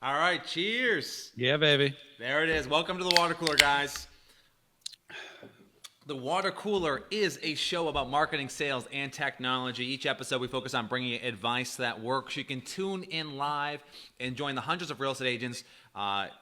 All right, cheers. Yeah, baby. There it is. Welcome to the water cooler, guys. The Water Cooler is a show about marketing, sales, and technology. Each episode, we focus on bringing you advice that works. You can tune in live and join the hundreds of real estate agents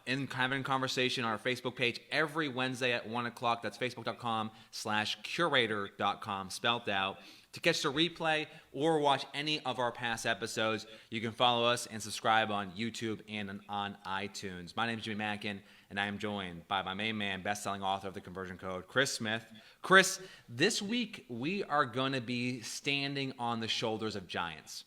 in having conversation on our Facebook page every Wednesday at 1 o'clock. That's facebook.com/curator.com, spelled out. To catch the replay or watch any of our past episodes, you can follow us and subscribe on YouTube and on iTunes. My name is Jimmy Mackin, and I am joined by my main man, best-selling author of The Conversion Code, Chris Smith. Chris, this week we are going to be standing on the shoulders of giants.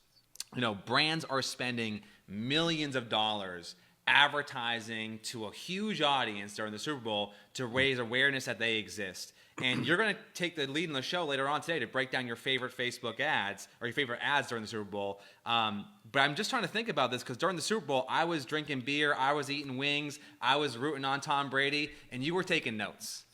You know, brands are spending millions of dollars advertising to a huge audience during the Super Bowl to raise awareness that they exist. And you're going to take the lead in the show later on today to break down your favorite Facebook ads or your favorite ads during the Super Bowl. But I'm just trying to think about this because during the Super Bowl, I was drinking beer, I was eating wings, I was rooting on Tom Brady, and you were taking notes.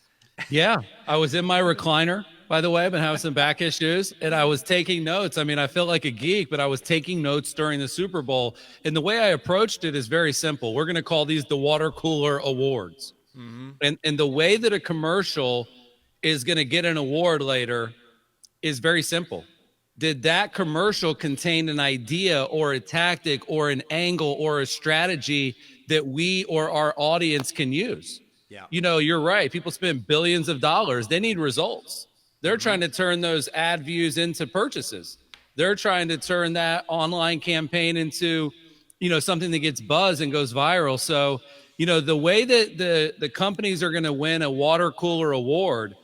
Yeah, I was in my recliner, by the way. I've been having some back issues, and I was taking notes. I mean, I felt like a geek, but I was taking notes during the Super Bowl. And the way I approached it is very simple. We're going to call these the Water Cooler Awards. And the way that a commercial is going to get an award later is very simple. Did that commercial contain an idea or a tactic or an angle or a strategy that we or our audience can use? Yeah. You know, you're right. People spend billions of dollars. They need results. They're trying to turn those ad views into purchases. They're trying to turn that online campaign into, you know, something that gets buzz and goes viral. So, you know, the way that the companies are going to win a water cooler award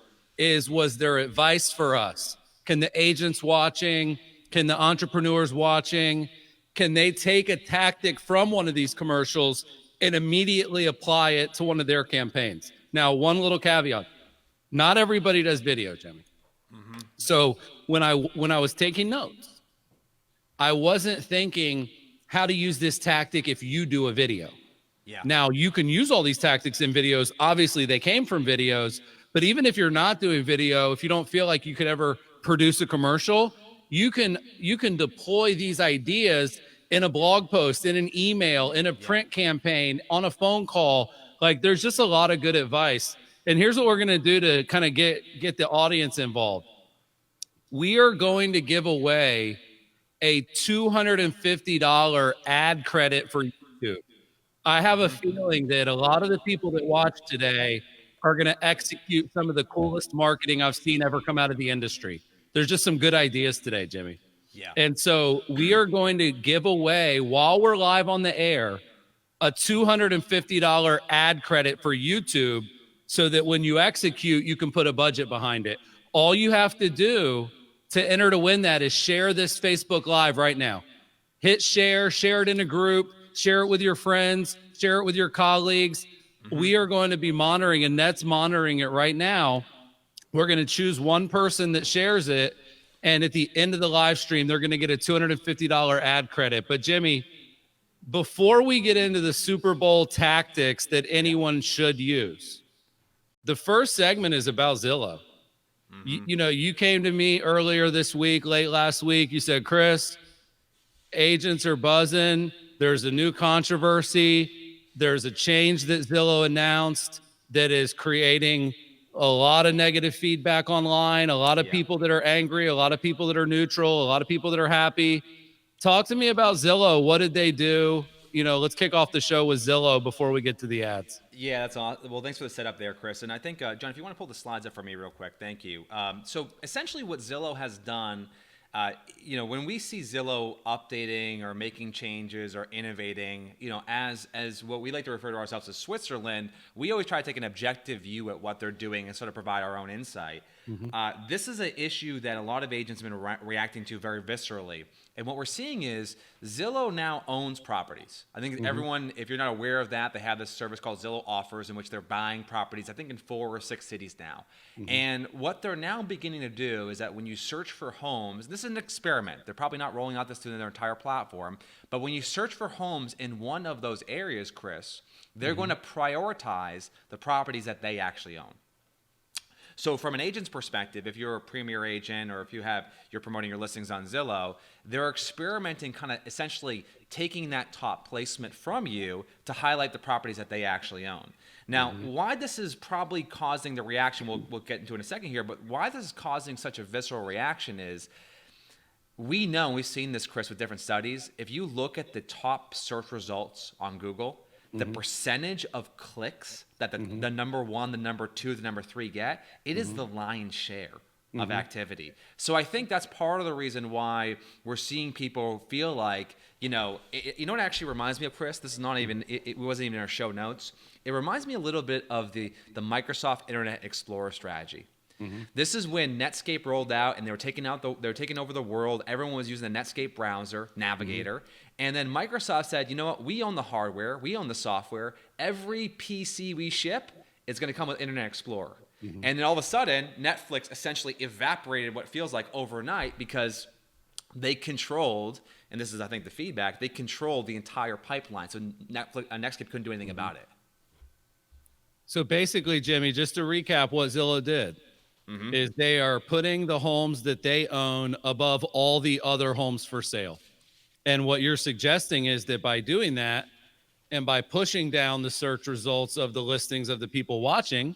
was their advice for us. Can the agents watching, can the entrepreneurs watching, can they take a tactic from one of these commercials and immediately apply it to one of their campaigns? Now, one little caveat, not everybody does video, Jimmy. So when I was taking notes, I wasn't thinking how to use this tactic if you do a video. Yeah. Now, you can use all these tactics in videos. Obviously, they came from videos. But even if you're not doing video, if you don't feel like you could ever produce a commercial, you can deploy these ideas in a blog post, in an email, in a print campaign, on a phone call. Like, there's just a lot of good advice. And here's what we're going to do to kind of get the audience involved. We are going to give away a $250 ad credit for YouTube. I have a feeling that a lot of the people that watch today are going to execute some of the coolest marketing I've seen ever come out of the industry. There's just some good ideas today, Jimmy. Yeah. And so we are going to give away, while we're live on the air, a $250 ad credit for YouTube so that when you execute, you can put a budget behind it. All you have to do to enter to win that is share this Facebook Live right now. Hit share it in a group, share it with your friends, share it with your colleagues. We are going to be monitoring, and Net's monitoring it right now. We're going to choose one person that shares it, and at the end of the live stream, they're going to get a $250 ad credit. But Jimmy, before we get into the Super Bowl tactics that anyone should use, the first segment is about Zillow. You know, you came to me earlier this week, late last week. You said, Chris, agents are buzzing. There's a new controversy. There's a change that Zillow announced that is creating a lot of negative feedback online, a lot of people that are angry, a lot of people that are neutral, a lot of people that are happy. Talk to me about Zillow. What did they do? You know, let's kick off the show with Zillow before we get to the ads. Yeah, that's awesome. Well, thanks for the setup there, Chris. And I think, John, if you want to pull the slides up for me real quick, thank you. So essentially what Zillow has done, you know, when we see Zillow updating or making changes or innovating, you know, as what we like to refer to ourselves as Switzerland, we always try to take an objective view at what they're doing and sort of provide our own insight. This is an issue that a lot of agents have been reacting to very viscerally. And what we're seeing is Zillow now owns properties. I think everyone, if you're not aware of that, they have this service called Zillow Offers in which they're buying properties, I think in 4 or 6 cities now. And what they're now beginning to do is that when you search for homes, this is an experiment. They're probably not rolling out this to their entire platform. But when you search for homes in one of those areas, Chris, they're going to prioritize the properties that they actually own. So from an agent's perspective, if you're a premier agent or if you're promoting your listings on Zillow, they're experimenting, kind of essentially taking that top placement from you to highlight the properties that they actually own. Now, why this is probably causing the reaction, we'll get into in a second here, but why this is causing such a visceral reaction is, we know, we've seen this, Chris, with different studies. If you look at the top search results on Google, the percentage of clicks that the number one, the number two, the number three get, it is the lion's share of activity. So I think that's part of the reason why we're seeing people feel like, you know what it actually reminds me of, Chris? This is not even, it wasn't even in our show notes. It reminds me a little bit of the Microsoft Internet Explorer strategy. This is when Netscape rolled out and they were taking over the world. Everyone was using the Netscape browser, Navigator. And then Microsoft said, you know what? We own the hardware. We own the software. Every PC we ship is going to come with Internet Explorer. And then all of a sudden, Netflix essentially evaporated what feels like overnight because they controlled, and this is, I think, the feedback, they controlled the entire pipeline. So Netscape couldn't do anything about it. So basically, Jimmy, just to recap what Zillow did, is they are putting the homes that they own above all the other homes for sale. And what you're suggesting is that by doing that and by pushing down the search results of the listings of the people watching,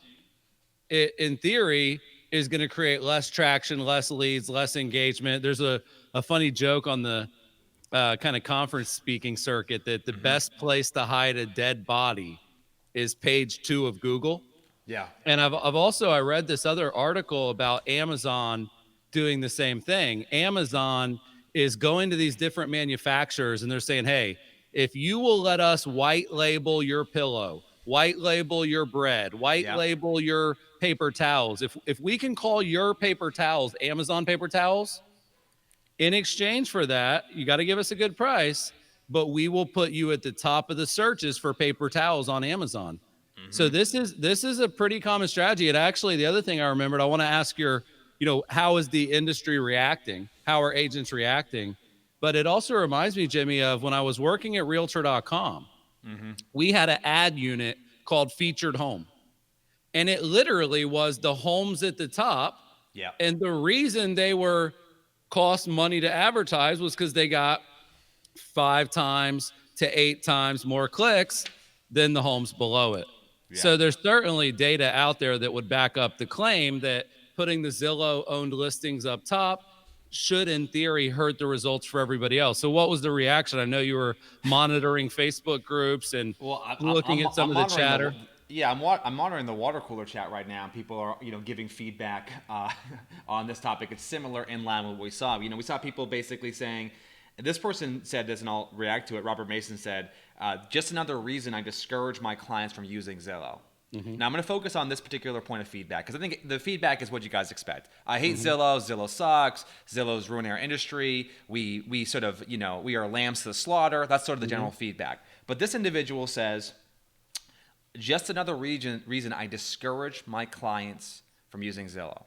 it, in theory, is going to create less traction, less leads, less engagement. There's a funny joke on the kind of conference speaking circuit that the best place to hide a dead body is page 2 of Google. Yeah. And I read this other article about Amazon doing the same thing. Amazon is going to these different manufacturers and they're saying, hey, if you will let us white label your pillow, white label your bread, white label your paper towels, if we can call your paper towels Amazon paper towels, in exchange for that, you got to give us a good price, but we will put you at the top of the searches for paper towels on Amazon. So this is a pretty common strategy. And actually, the other thing I remembered, I want to ask how is the industry reacting? How are agents reacting? But it also reminds me, Jimmy, of when I was working at Realtor.com, we had an ad unit called Featured Home. And it literally was the homes at the top. Yeah. And the reason they were cost money to advertise was because they got 5 times to 8 times more clicks than the homes below it. Yeah. So there's certainly data out there that would back up the claim that putting the Zillow owned listings up top should, in theory, hurt the results for everybody else. So what was the reaction? I know you were monitoring Facebook groups and looking at some of the chatter. I'm monitoring the water cooler chat right now. People are, giving feedback on this topic. It's similar in line with what we saw. We saw people basically saying, this person said this, and I'll react to it. Robert Mason said, just another reason I discourage my clients from using Zillow. Now, I'm going to focus on this particular point of feedback because I think the feedback is what you guys expect. I hate Zillow. Zillow sucks. Zillow's ruining our industry. We sort of, we are lambs to the slaughter. That's sort of the general feedback. But this individual says, just another reason I discourage my clients from using Zillow.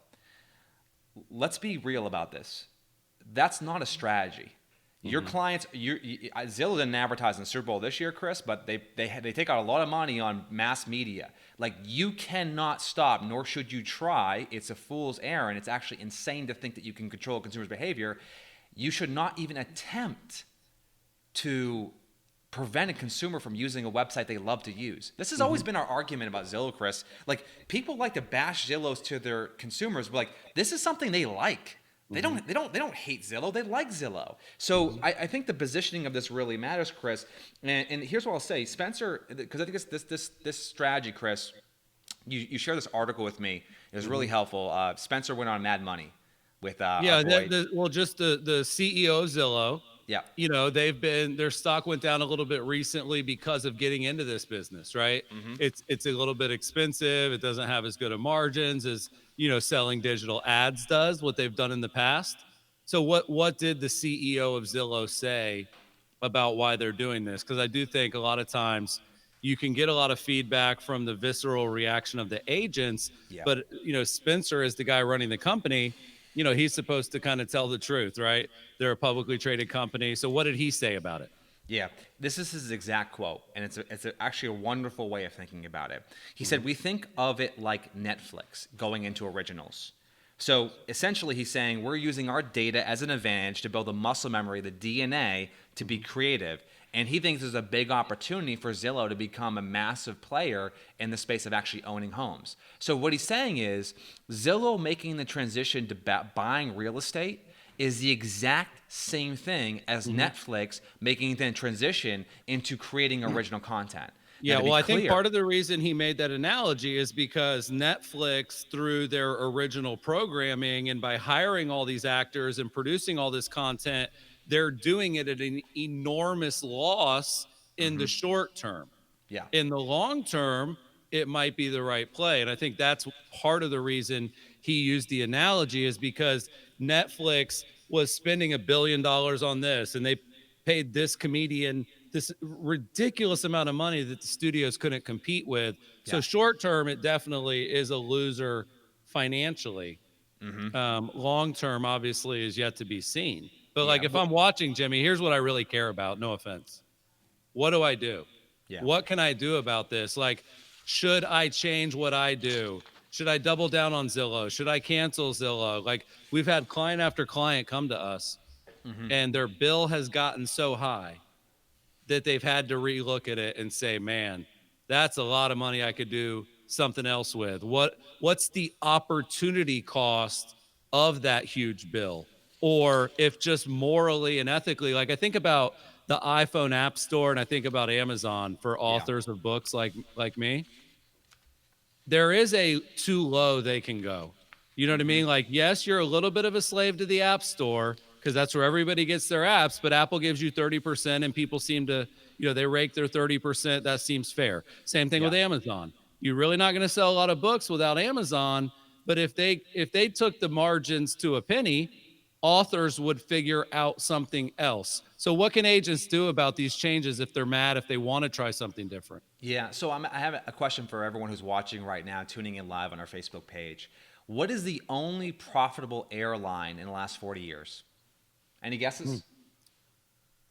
Let's be real about this. That's not a strategy. Your clients, Zillow didn't advertise in the Super Bowl this year, Chris, but they take out a lot of money on mass media. Like, you cannot stop, nor should you try. It's a fool's errand. It's actually insane to think that you can control consumers' behavior. You should not even attempt to prevent a consumer from using a website they love to use. This has always been our argument about Zillow, Chris. Like, people like to bash Zillows to their consumers, but like, this is something they like. They don't hate Zillow. They like Zillow. So I think the positioning of this really matters, Chris. And here's what I'll say, Spencer, because I think this strategy, Chris. You share this article with me. It was really helpful. Spencer went on Mad Money with just the CEO of Zillow. Yeah. Their stock went down a little bit recently because of getting into this business, right? It's a little bit expensive. It doesn't have as good of margins as selling digital ads does, what they've done in the past. So what did the CEO of Zillow say about why they're doing this? Because I do think a lot of times you can get a lot of feedback from the visceral reaction of the agents, but Spencer is the guy running the company. He's supposed to kind of tell the truth, right? They're a publicly traded company. So what did he say about it? Yeah, this is his exact quote, and actually a wonderful way of thinking about it. He said, "We think of it like Netflix going into originals." So essentially, he's saying we're using our data as an advantage to build the muscle memory, the DNA, to be creative. And he thinks there's a big opportunity for Zillow to become a massive player in the space of actually owning homes. So what he's saying is Zillow making the transition to buying real estate is the exact same thing as Netflix making the transition into creating original content. Now, Yeah, to be well, I think clear, part of the reason he made that analogy is because Netflix, through their original programming and by hiring all these actors and producing all this content, they're doing it at an enormous loss in the short term. yeah, In the long term, it might be the right play. And I think that's part of the reason he used the analogy is because Netflix was spending $1 billion on this and they paid this comedian this ridiculous amount of money that the studios couldn't compete with. So yeah, short term, it definitely is a loser financially. Long term, obviously, is yet to be seen. But yeah, like if I'm watching Jimmy, here's what I really care about. No offense. What do I do? yeah. What can I do about this? Like, should I change what I do? Should I double down on Zillow? Should I cancel Zillow? Like, we've had client after client come to us and their bill has gotten so high that they've had to relook at it and say, man, that's a lot of money I could do something else with. What's the opportunity cost of that huge bill? Or if just morally and ethically, like I think about the iPhone App Store and I think about Amazon for Yeah. authors of books like me, there is a too low they can go. You know what I mean? Like, yes, you're a little bit of a slave to the App Store because that's where everybody gets their apps, but Apple gives you 30% and people seem to, they rake their 30%. That seems fair. Same thing Yeah. with Amazon. You're really not going to sell a lot of books without Amazon, but if they took the margins to a penny, authors would figure out something else. So what can agents do about these changes if they're mad, if they want to try something different? Yeah. So I have a question for everyone who's watching right now, tuning in live on our Facebook page. What is the only profitable airline in the last 40 years? Any guesses?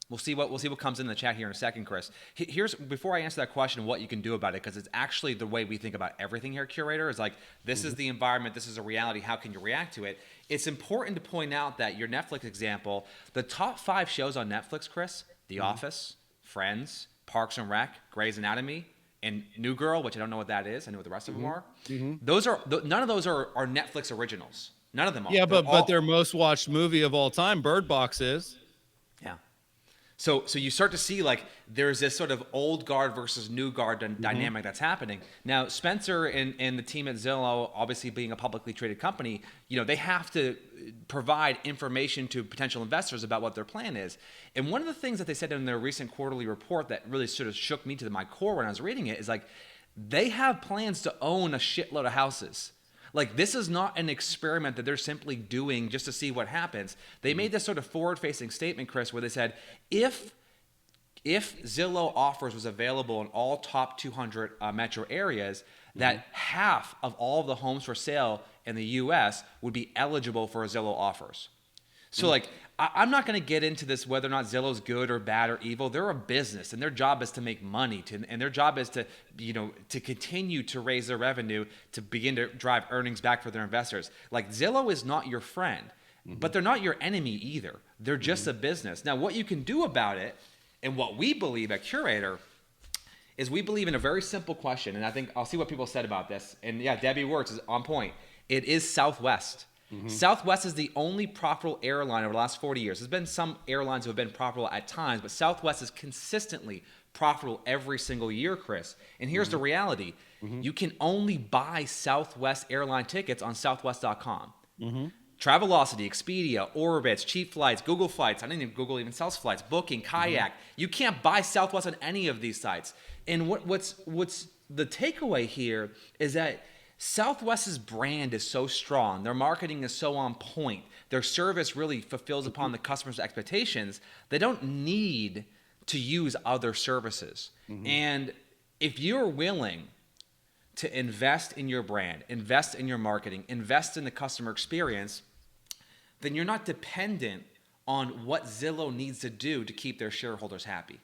We'll see what comes in the chat here in a second, Chris. Here's before I answer that question, what you can do about it, because it's actually the way we think about everything here, Curator. Is like this is the environment, this is a reality. How can you react to it? It's important to point out that your Netflix example, the top 5 shows on Netflix, Chris: The Office, Friends, Parks and Rec, Grey's Anatomy, and New Girl, which I don't know what that is. I know what the rest of them are. Those are none of those are Netflix originals. None of them are. Yeah, They're but their most watched movie of all time, Bird Box, is. Yeah. So you start to see like there's this sort of old guard versus new guard dynamic that's happening. Now, Spencer and the team at Zillow, obviously being a publicly traded company, they have to provide information to potential investors about what their plan is. And one of the things that they said in their recent quarterly report that really sort of shook me to my core when I was reading it is like they have plans to own a shitload of houses. Like, this is not an experiment that they're simply doing just to see what happens. They made this sort of forward-facing statement, Chris, where they said, if Zillow offers was available in all top 200 metro areas, that half of all of the homes for sale in the U.S. would be eligible for Zillow offers. So, like, I'm not going to get into this whether or not Zillow's good or bad or evil. They're a business, and their job is to make money, and their job is to, to continue to raise their revenue to begin to drive earnings back for their investors. Like, Zillow is not your friend, but they're not your enemy either. They're just a business. Now, what you can do about it, and what we believe at Curator, is we believe in a very simple question, and I think I'll see what people said about this. And yeah, Debbie Wirtz is on point. It is Southwest. Southwest is the only profitable airline over the last 40 years. There's been some airlines who have been profitable at times, but Southwest is consistently profitable every single year, Chris. And here's the reality. You can only buy Southwest airline tickets on southwest.com. Travelocity, Expedia, Orbitz, Cheap Flights, Google Flights. I didn't even Google even sells flights. Booking, Kayak. You can't buy Southwest on any of these sites. And what's the takeaway here is that Southwest's brand is so strong. Their marketing is so on point. Their service really fulfills upon the customer's expectations. They don't need to use other services. And if you're willing to invest in your brand, invest in your marketing, invest in the customer experience, then you're not dependent on what Zillow needs to do to keep their shareholders happy.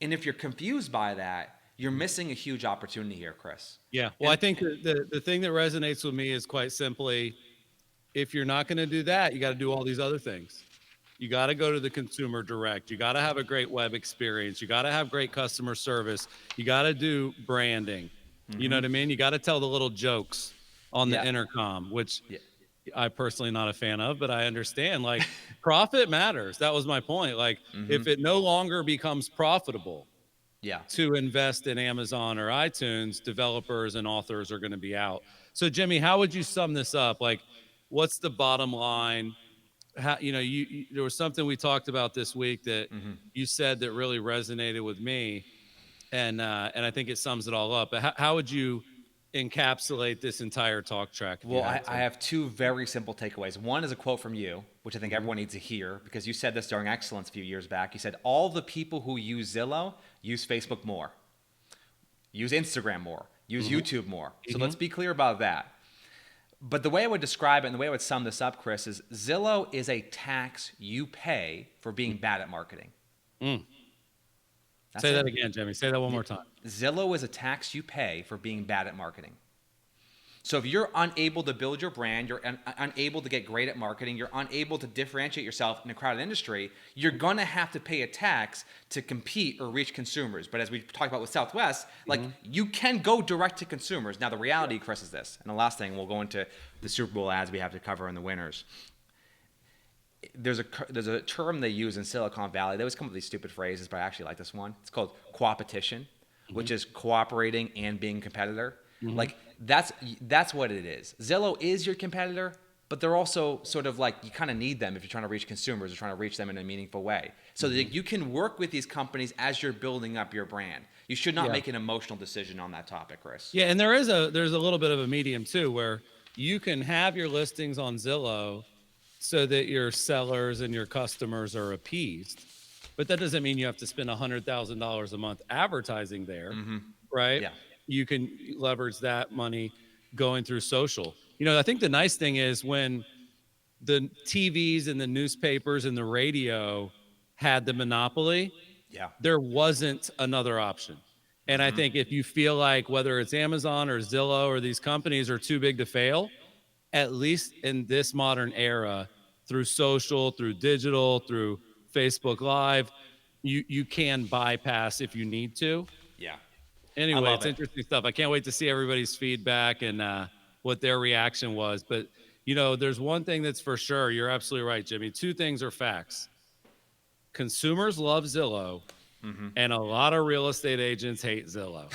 And if you're confused by that, you're missing a huge opportunity here, Chris. Yeah. Well, I think the thing that resonates with me is quite simply, if you're not going to do that, you got to do all these other things. You got to go to the consumer direct. You got to have a great web experience. You got to have great customer service. You got to do branding. You know what I mean? You got to tell the little jokes on the Yeah. intercom, which Yeah. I personally not a fan of, but I understand. Like, profit matters. That was my point. Like, if it no longer becomes profitable Yeah. to invest in Amazon or iTunes, developers and authors are going to be out. So, Jimmy, how would you sum this up? Like, what's the bottom line? How, you there was something we talked about this week that you said that really resonated with me, and I think it sums it all up. But how would you encapsulate this entire talk track? Well, I have two very simple takeaways. One is a quote from you, which I think everyone needs to hear, because you said this during Excellence a few years back. You said, all the people who use Zillow use Facebook more, use Instagram more, use YouTube more. So let's be clear about that. But the way I would describe it and the way I would sum this up, Chris, is Zillow is a tax you pay for being bad at marketing. Say that again, Jimmy. Say that one more time. Zillow is a tax you pay for being bad at marketing. So if you're unable to build your brand, you're unable to get great at marketing, you're unable to differentiate yourself in a crowded industry, you're going to have to pay a tax to compete or reach consumers. But as we talked about with Southwest, like you can go direct to consumers. Now the reality, Chris, is this. And the last thing, we'll go into the Super Bowl ads we have to cover in the winners. There's a term they use in Silicon Valley. They always come up with these stupid phrases, but I actually like this one. It's called coopetition, which is cooperating and being a competitor. Like that's what it is. Zillow is your competitor, but they're also sort of like, you kind of need them if you're trying to reach consumers or trying to reach them in a meaningful way. So that you can work with these companies as you're building up your brand. You should not make an emotional decision on that topic, Chris. Yeah, and there's a little bit of a medium too, where you can have your listings on Zillow so that your sellers and your customers are appeased. But that doesn't mean you have to spend $100,000 a month advertising there, right? Yeah. You can leverage that money going through social. I think the nice thing is when the TVs and the newspapers and the radio had the monopoly, there wasn't another option. And I think if you feel like whether it's Amazon or Zillow or these companies are too big to fail, at least in this modern era, through social, through digital, through Facebook Live, you can bypass if you need to. Yeah. Anyway, it's interesting stuff. I can't wait to see everybody's feedback and what their reaction was. But, there's one thing that's for sure. You're absolutely right, Jimmy. Two things are facts. Consumers love Zillow, and a lot of real estate agents hate Zillow.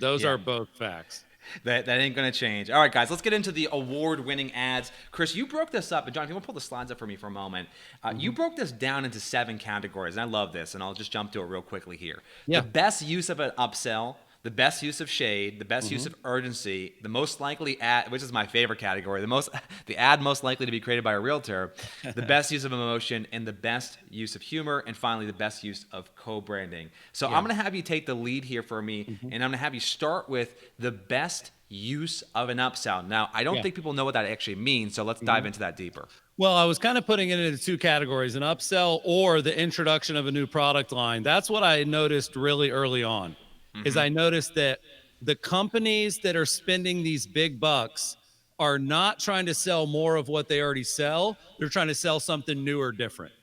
Those are both facts. That ain't going to change. All right, guys, let's get into the award-winning ads. Chris, you broke this up. And John, if you want to pull the slides up for me for a moment. You broke this down into 7 categories, and I love this, and I'll just jump to it real quickly here. Yeah. The best use of an upsell, the best use of shade, the best use of urgency, the most likely ad, which is my favorite category, the ad most likely to be created by a realtor, the best use of emotion, and the best use of humor, and finally the best use of co-branding. So I'm going to have you take the lead here for me, and I'm going to have you start with the best use of an upsell. Now, I don't think people know what that actually means, so let's dive into that deeper. Well, I was kind of putting it into 2 categories, an upsell or the introduction of a new product line. That's what I noticed really early on. Is I noticed that the companies that are spending these big bucks are not trying to sell more of what they already sell. They're trying to sell something new or different.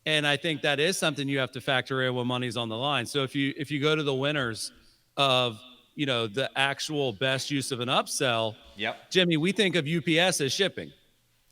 And I think that is something you have to factor in when money's on the line. So if you go to the winners of, the actual best use of an upsell, Jimmy, we think of UPS as shipping.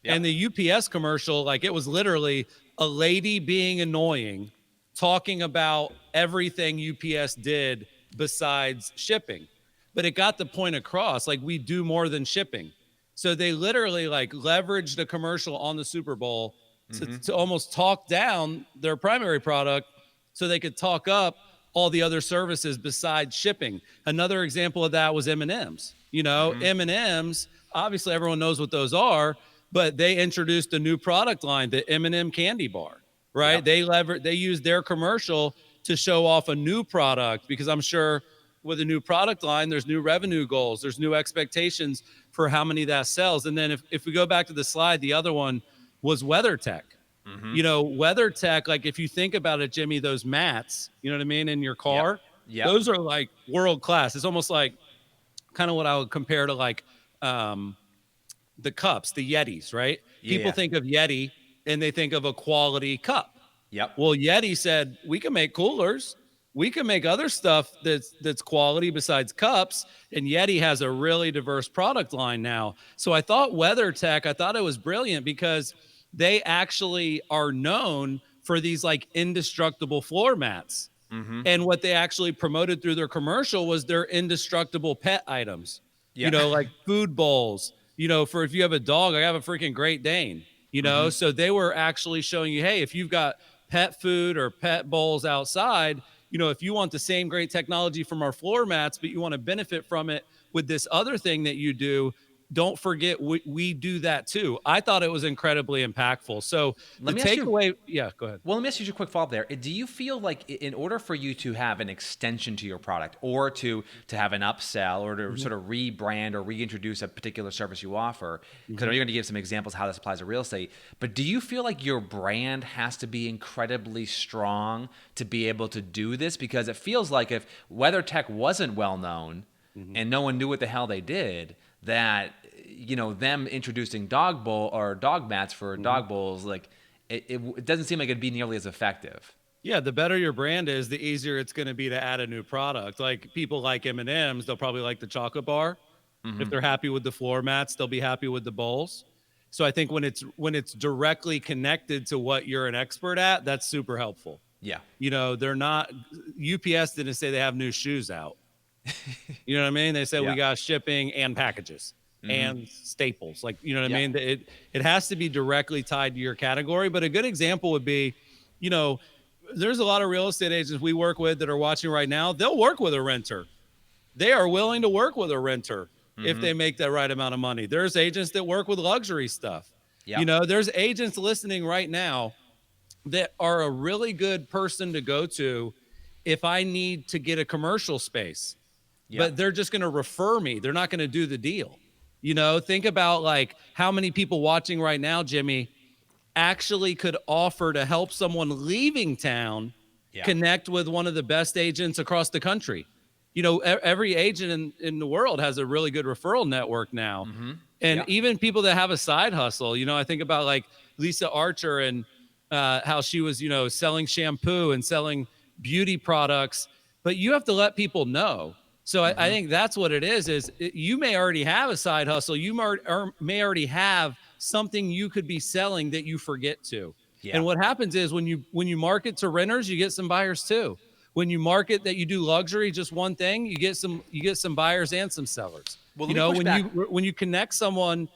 And the UPS commercial, like it was literally a lady being annoying, talking about everything UPS did besides shipping, but it got the point across, like we do more than shipping. So they literally like leveraged a commercial on the Super Bowl to almost talk down their primary product so they could talk up all the other services besides shipping. Another example of that was M&ms. M&ms, obviously everyone knows what those are, but they introduced a new product line, the M&M candy bar, right? They used their commercial to show off a new product, because I'm sure with a new product line, there's new revenue goals, there's new expectations for how many that sells. And then if we go back to the slide, the other one was WeatherTech. You know, WeatherTech, like if you think about it, Jimmy, those mats, you know what I mean, in your Yep. car, Yep. those are like world class. It's almost like kind of what I would compare to like um, the cups, the Yetis, right? People Yeah. think of Yeti and they think of a quality cup. Yep. Well, Yeti said we can make coolers. We can make other stuff that's quality besides cups. And Yeti has a really diverse product line now. So I thought WeatherTech, I thought it was brilliant because they actually are known for these like indestructible floor mats. Mm-hmm. And what they actually promoted through their commercial was their indestructible pet items, you Yeah. know, like food bowls, you know, for if you have a dog, I have a freaking Great Dane, you know, Mm-hmm. so they were actually showing you, hey, if you've got pet food or pet bowls outside, you know, if you want the same great technology from our floor mats, but you want to benefit from it with this other thing that you do, don't forget we do that too. I thought it was incredibly impactful. So the Let me ask you. takeaway, yeah, go ahead. Well, let me ask you a quick follow-up there. Do you feel like in order for you to have an extension to your product or to have an upsell or to sort of rebrand or reintroduce a particular service you offer, because I know you're going to give some examples how this applies to real estate, but do you feel like your brand has to be incredibly strong to be able to do this? Because it feels like if WeatherTech wasn't well known and no one knew what the hell they did, that you know them introducing dog bowl or dog mats for dog bowls, like it doesn't seem like it'd be nearly as effective. Yeah, the better your brand is, the easier it's going to be to add a new product. Like people like M&Ms, they'll probably like the chocolate bar. If they're happy with the floor mats, they'll be happy with the bowls. So I think when it's directly connected to what you're an expert at, that's super helpful. Yeah. You know, they're not UPS didn't say they have new shoes out. You know what I mean? They said Yeah. we got shipping and packages and staples. Like, you know what I Yeah. mean? It has to be directly tied to your category. But a good example would be, you know, there's a lot of real estate agents we work with that are watching right now. They'll work with a renter. They are willing to work with a renter if they make the right amount of money. There's agents that work with luxury stuff. Yeah. You know, there's agents listening right now that are a really good person to go to if I need to get a commercial space. Yeah. But they're just going to refer me. They're not going to do the deal. You know, think about like how many people watching right now, Jimmy, actually could offer to help someone leaving town Yeah. connect with one of the best agents across the country. You know, every agent in the world has a really good referral network now. And Yeah. even people that have a side hustle, you know, I think about like Lisa Archer and how she was, you know, selling shampoo and selling beauty products, but you have to let people know. So I think that's what it is you may already have a side hustle. You may already have something you could be selling that you forget to. Yeah. And what happens is when you market to renters, you get some buyers too. When you market that you do luxury, just one thing, you get some buyers and some sellers. Well, You let me know, push back. when you connect someone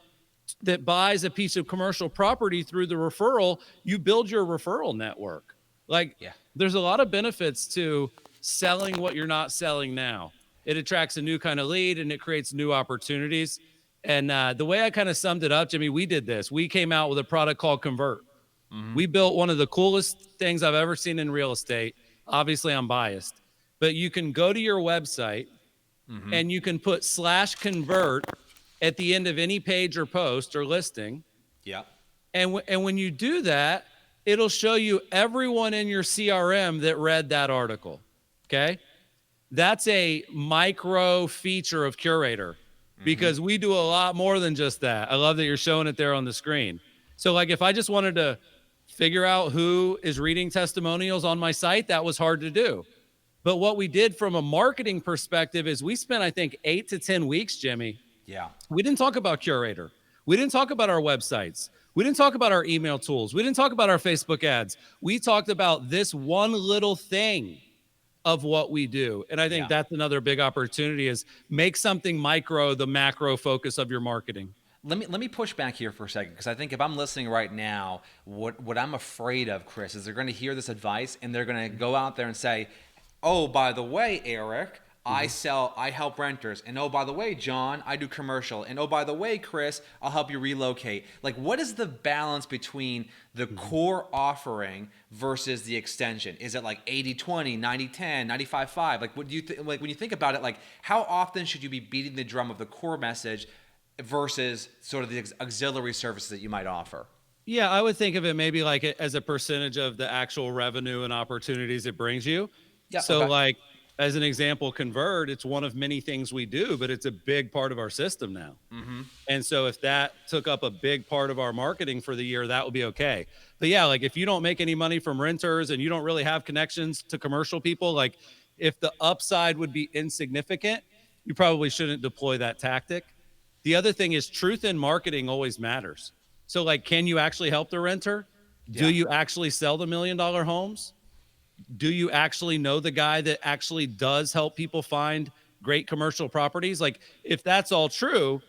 that buys a piece of commercial property through the referral, you build your referral network. Like Yeah. there's a lot of benefits to selling what you're not selling now. It attracts a new kind of lead and it creates new opportunities. And the way I kind of summed it up, Jimmy, we did this. We came out with a product called Convert. We built one of the coolest things I've ever seen in real estate. Obviously, I'm biased, but you can go to your website and you can put /convert at the end of any page or post or listing. Yeah. And when you do that, it'll show you everyone in your CRM that read that article. Okay. That's a micro feature of Curator because we do a lot more than just that. I love that you're showing it there on the screen. So like if I just wanted to figure out who is reading testimonials on my site, that was hard to do. But what we did from a marketing perspective is we spent, I think, 8 to 10 weeks, Jimmy. Yeah. We didn't talk about Curator. We didn't talk about our websites. We didn't talk about our email tools. We didn't talk about our Facebook ads. We talked about this one little thing of what we do. And I think that's another big opportunity is make something micro the macro focus of your marketing. Let me push back here for a second because I think if I'm listening right now, what I'm afraid of, Chris, is they're going to hear this advice and they're going to go out there and say, "Oh, by the way, Eric, I help renters, and oh, by the way, John, I do commercial, and oh, by the way, Chris, I'll help you relocate." Like, what is the balance between the core offering versus the extension? Is it like 80-20, 90-10, 95-5? Like, what do you like when you think about it? Like, how often should you be beating the drum of the core message versus sort of the auxiliary services that you might offer? Yeah, I would think of it maybe like as a percentage of the actual revenue and opportunities it brings you. Yeah. So, Okay. like, as an example, Convert, it's one of many things we do, but it's a big part of our system now. Mm-hmm. And so, if that took up a big part of our marketing for the year, that would be okay. But yeah, like if you don't make any money from renters and you don't really have connections to commercial people, like if the upside would be insignificant, you probably shouldn't deploy that tactic. The other thing is truth in marketing always matters. So, like, can you actually help the renter? Do Yeah. you actually sell the $1 million homes? Do you actually know the guy that actually does help people find great commercial properties? Like, if that's all true,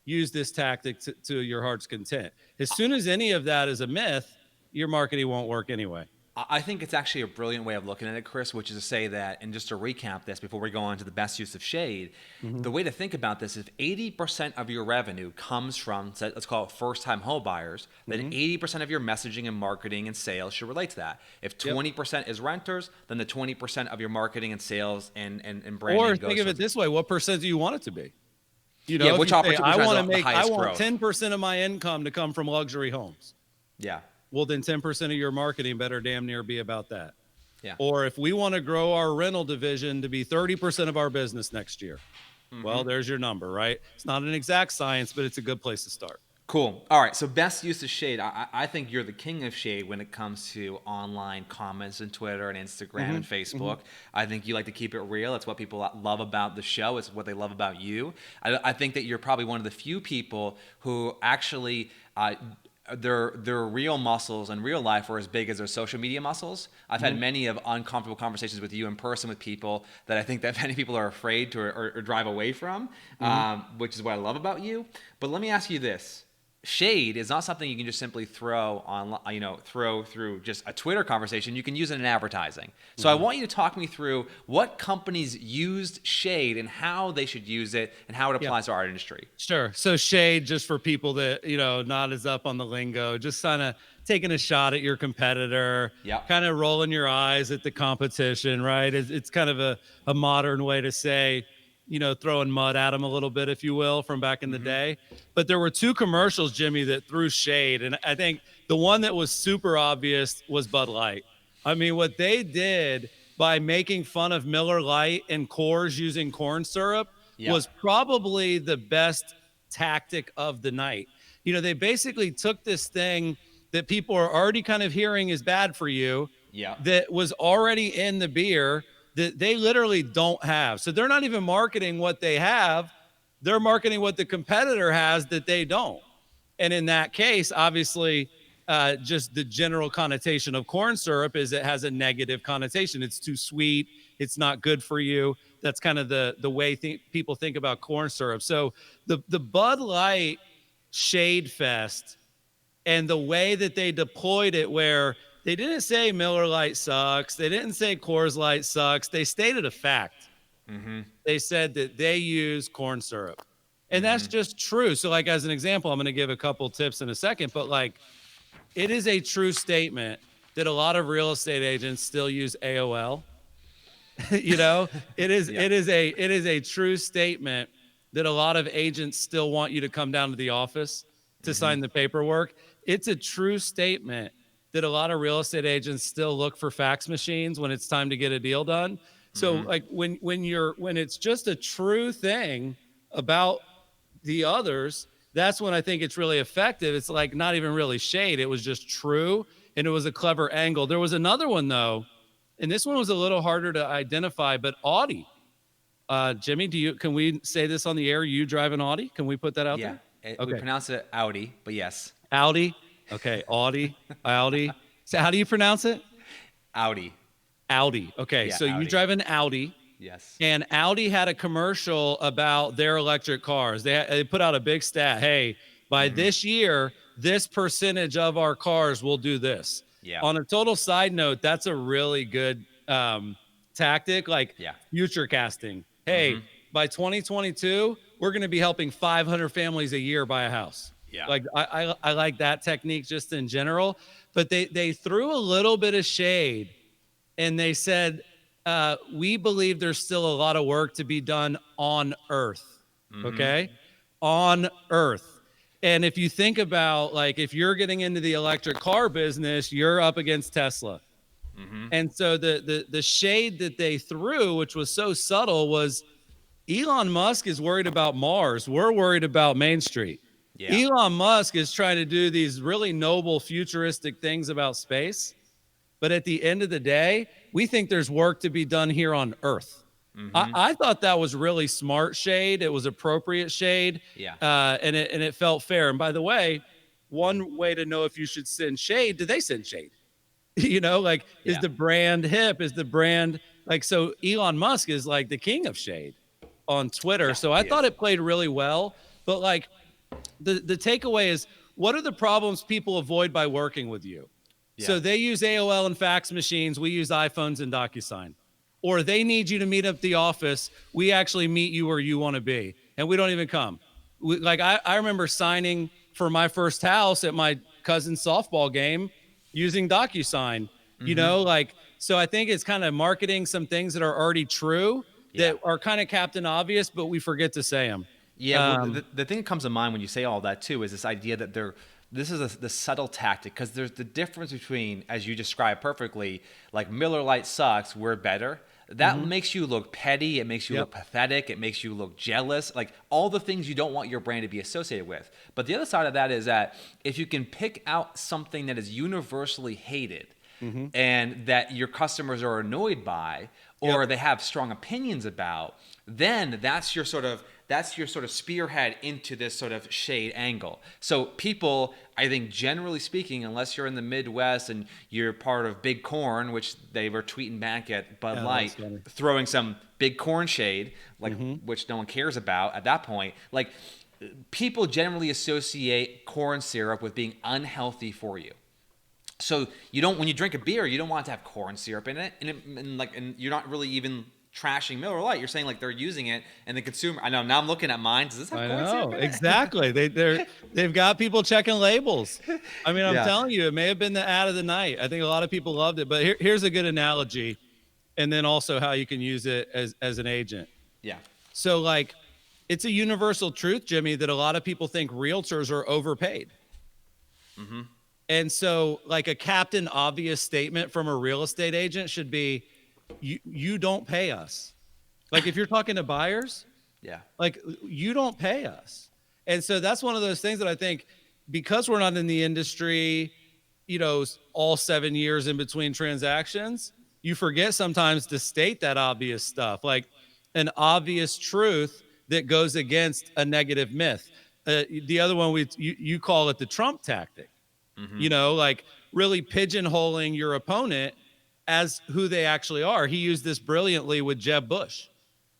use this tactic to your heart's content. As soon as any of that is a myth, your marketing won't work anyway. I think it's actually a brilliant way of looking at it, Chris, which is to say that, and just to recap this before we go on to the best use of shade, Mm-hmm. the way to think about this is if 80% of your revenue comes from, let's call it first-time home buyers, then Mm-hmm. 80% of your messaging and marketing and sales should relate to that. If Yep. 20% is renters, then the 20% of your marketing and sales and Or branding goes think of it towards. this way: what percent do you want it to be? You Yeah, know, if which you say, opportunity I has want to the make, I highest want growth? 10% of my income to come from luxury homes. Yeah, Well, then 10% of your marketing better damn near be about that. yeah. Or if we want to grow our rental division to be 30% of our business next year, well, there's your number, right? It's not an exact science, but it's a good place to start. Cool. All right. So best use of shade. I think you're the king of shade when it comes to online comments and Twitter and Instagram and Facebook. I think you like to keep it real. It's what people love about the show. It's what they love about you. I think that you're probably one of the few people who actually their real muscles in real life are as big as their social media muscles. I've had many of uncomfortable conversations with you in person with people that I think that many people are afraid to or drive away from, which is what I love about you. But let me ask you this. Shade is not something you can just simply throw on, throw through just a Twitter conversation. You can use it in advertising. So I want you to talk me through what companies used shade and how they should use it and how it applies to our industry. Sure. So shade, just for people that, not as up on the lingo, just kind of taking a shot at your competitor, Yep. kind of rolling your eyes at the competition, right? It's kind of a modern way to say, throwing mud at them a little bit, if you will, from back in the day. But there were two commercials, Jimmy, that threw shade. And I think the one that was super obvious was Bud Light. I mean, what they did by making fun of Miller Lite and Coors using corn syrup Yep. was probably the best tactic of the night. They basically took this thing that people are already kind of hearing is bad for you, Yep. that was already in the beer that they literally don't have. So they're not even marketing what they have. They're marketing what the competitor has that they don't. And in that case, obviously, just the general connotation of corn syrup is it has a negative connotation. It's too sweet. It's not good for you. That's kind of the way people think about corn syrup. So the Bud Light Shade Fest and the way that they deployed it, where they didn't say Miller Lite sucks, they didn't say Coors Light sucks. They stated a fact. They said that they use corn syrup. And that's just true. So, like, as an example, I'm going to give a couple tips in a second, but like, it is a true statement that a lot of real estate agents still use AOL. It is Yeah. it is a true statement that a lot of agents still want you to come down to the office to sign the paperwork. It's a true statement that a lot of real estate agents still look for fax machines when it's time to get a deal done. So like when it's just a true thing about the others, that's when I think it's really effective. It's like not even really shade. It was just true. And it was a clever angle. There was another one though, and this one was a little harder to identify, but Audi. Jimmy, can we say this on the air? You drive an Audi? Can we put that out Yeah. there? We Okay. pronounce it Audi, but yes, Audi. Okay. Audi. Audi. So how do you pronounce it? Audi. Audi. Okay. Yeah, So you Audi. drive an Audi. Yes. And Audi had a commercial about their electric cars. They put out a big stat. Hey, by this year, this percentage of our cars will do this. Yeah. On a total side note, that's a really good tactic, like Yeah. future casting. Hey, by 2022, we're going to be helping 500 families a year buy a house. Yeah. Like I like that technique just in general, but they threw a little bit of shade and they said, we believe there's still a lot of work to be done on Earth. Okay. On Earth. And if you think about, like, if you're getting into the electric car business, you're up against Tesla. And so the shade that they threw, which was so subtle, was Elon Musk is worried about Mars. We're worried about Main Street. Yeah. Elon Musk is trying to do these really noble futuristic things about space. But at the end of the day, we think there's work to be done here on Earth. I thought that was really smart shade. It was appropriate shade. Yeah. And it felt fair. And by the way, one way to know if you should send shade, do they send shade? Like, is Yeah. the brand hip? Is the brand like, so Elon Musk is like the king of shade on Twitter. Yeah, So I he thought is. it played really well. But like, the takeaway is, what are the problems people avoid by working with you? Yeah. So they use AOL and fax machines. We use iPhones and DocuSign. Or they need you to meet up at the office. We actually meet you where you want to be. And we don't even come. I remember signing for my first house at my cousin's softball game using DocuSign, so I think it's kind of marketing some things that are already true that are kind of Captain Obvious, but we forget to say them. Yeah, well, the thing that comes to mind when you say all that too is this idea that this is the subtle tactic, because there's the difference between, as you described perfectly, like Miller Lite sucks, we're better. That makes you look petty. It makes you look pathetic. It makes you look jealous. Like all the things you don't want your brand to be associated with. But the other side of that is that if you can pick out something that is universally hated and that your customers are annoyed by, or they have strong opinions about, then that's your sort of spearhead into this sort of shade angle. So people, I think generally speaking, unless you're in the Midwest and you're part of Big Corn, which they were tweeting back at Bud Light, throwing some big corn shade, like which no one cares about at that point, like people generally associate corn syrup with being unhealthy for you. So when you drink a beer, you don't want it to have corn syrup in it, and you're not really even trashing Miller Lite. You're saying like they're using it, and the consumer. I know. Now I'm looking at mine. Does this have corn syrup in it? Exactly. They've got people checking labels. I mean, I'm telling you, it may have been the ad of the night. I think a lot of people loved it. But here's a good analogy, and then also how you can use it as an agent. Yeah. So like, it's a universal truth, Jimmy, that a lot of people think realtors are overpaid. And so like a Captain Obvious statement from a real estate agent should be, you don't pay us. Like if you're talking to buyers, like you don't pay us. And so that's one of those things that I think, because we're not in the industry, all 7 years in between transactions, you forget sometimes to state that obvious stuff, like an obvious truth that goes against a negative myth. The other one, you call it the Trump tactic. Like really pigeonholing your opponent as who they actually are. He used this brilliantly with Jeb Bush.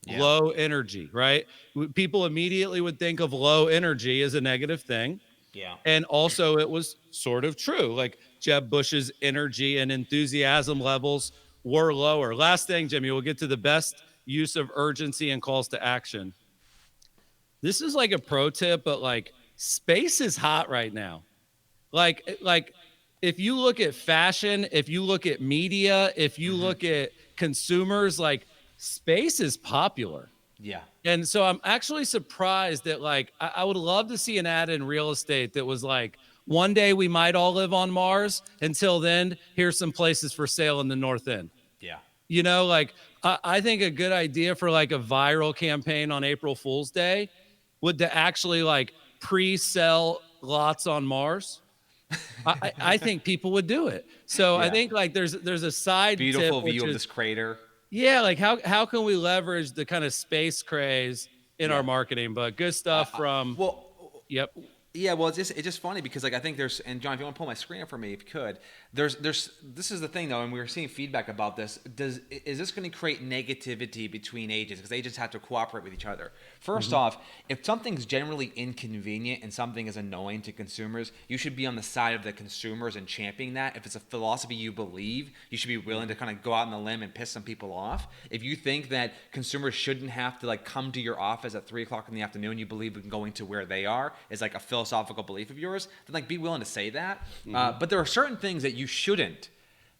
Low energy, right? People immediately would think of low energy as a negative thing. Yeah. And also it was sort of true. Like Jeb Bush's energy and enthusiasm levels were lower. Last thing, Jimmy, we'll get to the best use of urgency and calls to action. This is like a pro tip, but like space is hot right now. Like if you look at fashion, if you look at media, if you look at consumers, like space is popular. Yeah. And so I'm actually surprised that like, I would love to see an ad in real estate that was like, one day we might all live on Mars. Until then, here's some places for sale in the North End. Yeah. Like I think a good idea for like a viral campaign on April Fool's Day would to actually like pre-sell lots on Mars. I think people would do it. So I think like there's a side beautiful tip, view of this crater. Yeah, like how can we leverage the kind of space craze in our marketing? But good stuff from. Yep. Yeah, well, it's just funny because like I think there's, and John, if you want to pull my screen up for me, if you could, there's this is the thing though, and we were seeing feedback about this. Is this going to create negativity between agents because agents have to cooperate with each other? First off, if something's generally inconvenient and something is annoying to consumers, you should be on the side of the consumers and championing that. If it's a philosophy you believe, you should be willing to kind of go out on the limb and piss some people off. If you think that consumers shouldn't have to like come to your office at 3:00 in the afternoon, you believe in going to where they are is like a philosophical belief of yours, then like be willing to say that. But there are certain things that you shouldn't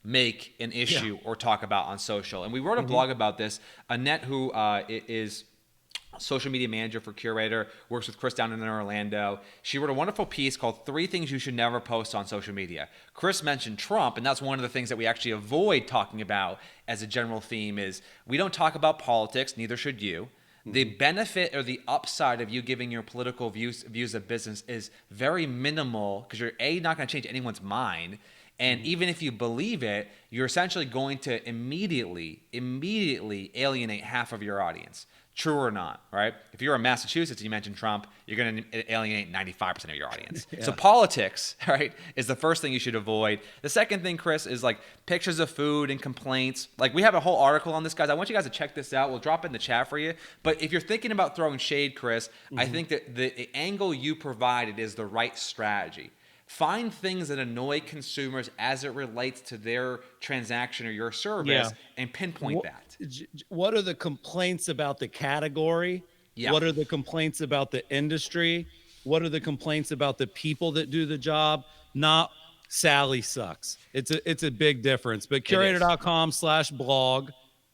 make an issue or talk about on social. And we wrote a blog about this. Annette, who is social media manager for Curator, works with Chris down in Orlando. She wrote a wonderful piece called 3 Things You Should Never Post on Social Media. Chris mentioned Trump, and that's one of the things that we actually avoid talking about as a general theme is we don't talk about politics, neither should you. The benefit or the upside of you giving your political views of business is very minimal because you're not going to change anyone's mind. And even if you believe it, you're essentially going to immediately alienate half of your audience. True or not, right? If you're in Massachusetts and you mention Trump, you're going to alienate 95% of your audience. Yeah. So politics, right, is the first thing you should avoid. The second thing, Chris, is like pictures of food and complaints. Like we have a whole article on this, guys. I want you guys to check this out. We'll drop it in the chat for you. But if you're thinking about throwing shade, Chris, I think that the angle you provided is the right strategy. Find things that annoy consumers as it relates to their transaction or your service and pinpoint that. What are the complaints about the category? Yeah. What are the complaints about the industry? What are the complaints about the people that do the job? Not Sally sucks. It's a big difference. But curator.com/blog,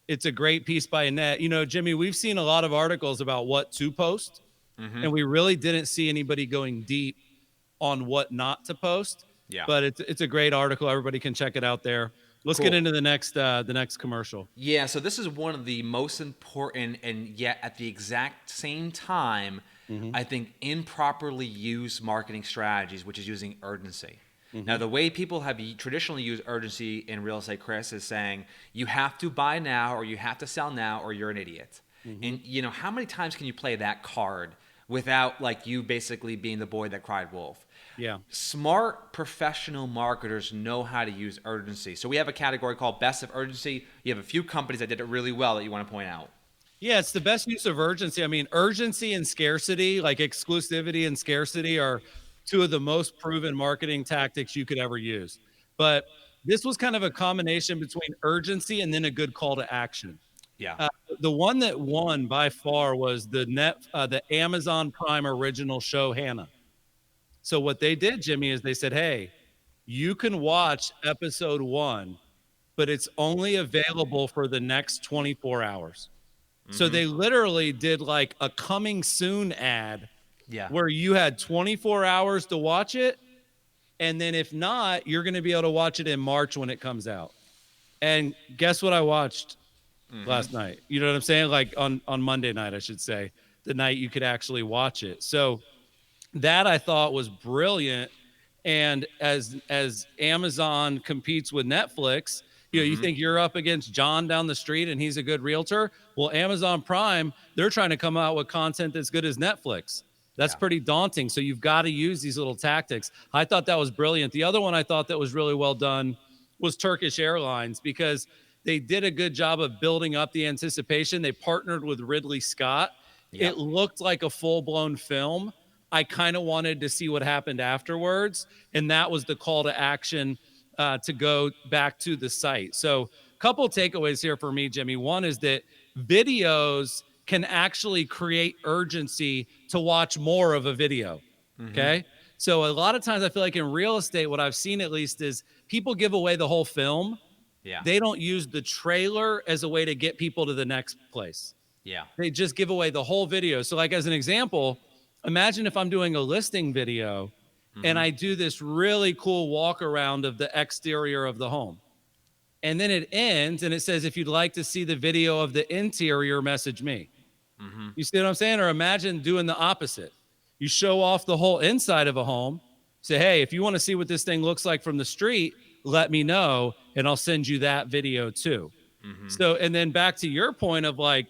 it's a great piece by Annette. You know, Jimmy, we've seen a lot of articles about what to post, and we really didn't see anybody going deep on what not to post. Yeah. But it's a great article. Everybody can check it out there. Let's get into the next commercial. Yeah, so this is one of the most important and yet at the exact same time, I think, improperly used marketing strategies, which is using urgency. Now, the way people have traditionally used urgency in real estate, Chris, is saying you have to buy now or you have to sell now or you're an idiot. And, you know, how many times can you play that card without like you basically being the boy that cried wolf? Yeah. Smart professional marketers know how to use urgency. So we have a category called best of urgency. You have a few companies that did it really well that you want to point out. Yeah, it's the best use of urgency. I mean, urgency and scarcity, like exclusivity and scarcity, are two of the most proven marketing tactics you could ever use. But this was kind of a combination between urgency and then a good call to action. Yeah. The one that won by far was the Amazon Prime original show, Hannah. So what they did, Jimmy, is they said, hey, you can watch episode 1, but it's only available for the next 24 hours. So they literally did like a coming soon ad where you had 24 hours to watch it. And then if not, you're going to be able to watch it in March when it comes out. And guess what I watched last night? You know what I'm saying? Like on Monday night, I should say, the night you could actually watch it. So that I thought was brilliant. And as Amazon competes with Netflix, you know, you think you're up against John down the street and he's a good realtor. Well, Amazon Prime, they're trying to come out with content that's good as Netflix. That's pretty daunting. So you've got to use these little tactics. I thought that was brilliant. The other one I thought that was really well done was Turkish Airlines, because they did a good job of building up the anticipation. They partnered with Ridley Scott. It looked like a full-blown film. I kind of wanted to see what happened afterwards. And that was the call to action to go back to the site. So a couple takeaways here for me, Jimmy. One is that videos can actually create urgency to watch more of a video. Okay. So a lot of times I feel like in real estate, what I've seen at least is people give away the whole film. Yeah. They don't use the trailer as a way to get people to the next place. Yeah. They just give away the whole video. So like as an example, imagine if I'm doing a listing video and I do this really cool walk around of the exterior of the home. And then it ends and it says, if you'd like to see the video of the interior, message me. You see what I'm saying? Or imagine doing the opposite. You show off the whole inside of a home. Say, hey, if you want to see what this thing looks like from the street, let me know and I'll send you that video too. So, and then back to your point of like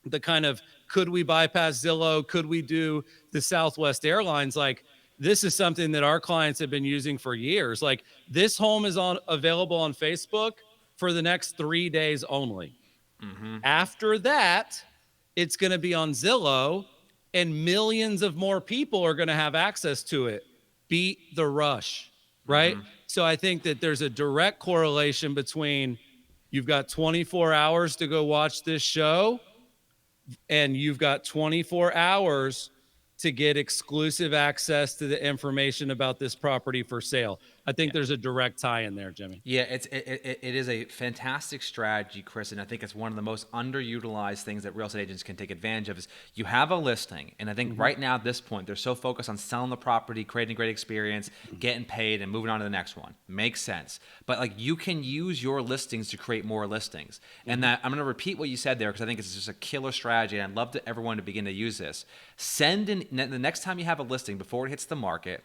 the kind of, could we bypass Zillow? Could we do the Southwest Airlines? Like, this is something that our clients have been using for years. Like, this home is available on Facebook for the next 3 days only. After that, it's going to be on Zillow and millions of more people are going to have access to it. Beat the rush, right? So I think that there's a direct correlation between you've got 24 hours to go watch this show and you've got 24 hours to get exclusive access to the information about this property for sale. I think there's a direct tie in there, Jimmy. Yeah, it is a fantastic strategy, Chris, and I think it's one of the most underutilized things that real estate agents can take advantage of. Is you have a listing, and I think right now at this point they're so focused on selling the property, creating a great experience, getting paid, and moving on to the next one. Makes sense, but like you can use your listings to create more listings, and that I'm going to repeat what you said there because I think it's just a killer strategy, and I'd love to everyone to begin to use this. Send in the next time you have a listing before it hits the market.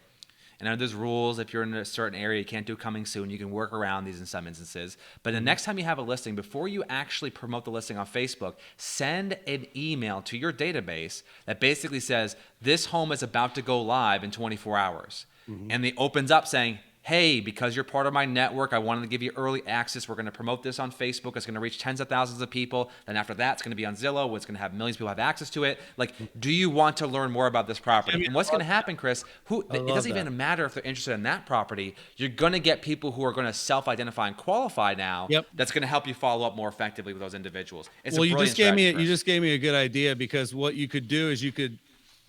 And I know there's rules. If you're in a certain area, you can't do coming soon. You can work around these in some instances. But the next time you have a listing, before you actually promote the listing on Facebook, send an email to your database that basically says, this home is about to go live in 24 hours. And it opens up saying, hey, because you're part of my network, I wanted to give you early access. We're going to promote this on Facebook. It's going to reach tens of thousands of people. Then after that, it's going to be on Zillow. It's going to have millions of people have access to it. Like, do you want to learn more about this property? And what's going to happen, Chris, it doesn't even matter if they're interested in that property. You're going to get people who are going to self-identify and qualify now. That's going to help you follow up more effectively with those individuals. It's well, a brilliant strategy, you just gave me a good idea, because what you could do is you could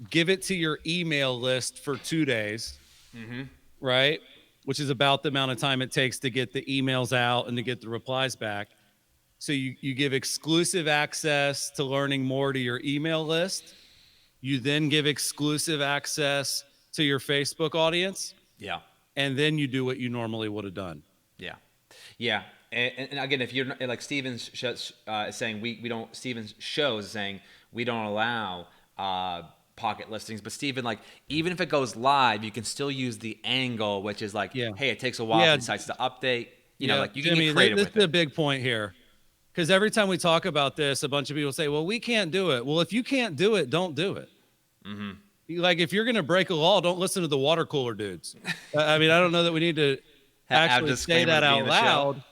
give it to your email list for 2 days, right? Which is about the amount of time it takes to get the emails out and to get the replies back. So you give exclusive access to learning more to your email list. You then give exclusive access to your Facebook audience. Yeah. And then you do what you normally would have done. Yeah. Yeah. And again, if you're like Steven's saying, we don't, Steven's shows saying we don't allow pocket listings, but Steven, like, even if it goes live, you can still use the angle, which is like, hey, it takes a while for these sites to update. You know, like you can get creative with it. This is a big point here, because every time we talk about this, a bunch of people say, well, we can't do it. Well, if you can't do it, don't do it. Like, if you're going to break a law, don't listen to the water cooler dudes. I mean, I don't know that we need to actually say that out loud,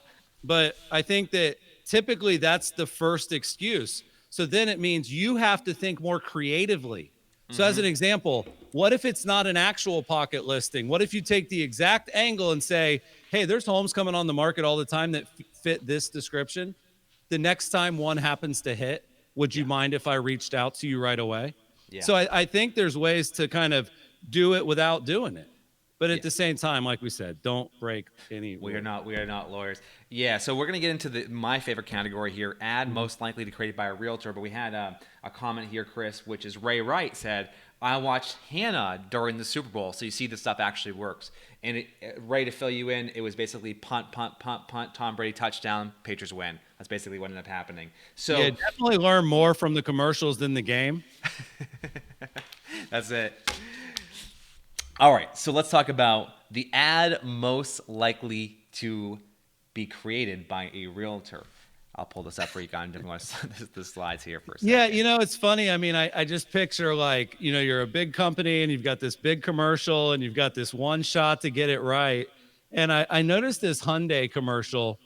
but I think that typically that's the first excuse. So then it means you have to think more creatively. So as an example, what if it's not an actual pocket listing? What if you take the exact angle and say, hey, there's homes coming on the market all the time that fit this description. The next time one happens to hit, would you mind if I reached out to you right away? So I think there's ways to kind of do it without doing it. But at the same time, like we said, don't break any rules. We are not lawyers. Yeah, so we're going to get into my favorite category here, ad most likely to created by a realtor. But we had a comment here, Chris, which is Ray Wright said, I watched Hannah during the Super Bowl, so you see this stuff actually works. And Ray, to fill you in, it was basically punt, punt, punt, punt, Tom Brady touchdown, Patriots win. That's basically what ended up happening. So yeah, definitely learn more from the commercials than the game. That's it. All right, so let's talk about the ad most likely to be created by a realtor. I'll pull this up for you guys. I'm want the slides here for a second. Yeah, you know, it's funny. I mean, I just picture, like, you know, you're a big company and you've got this big commercial and you've got this one shot to get it right. And I noticed this Hyundai commercial,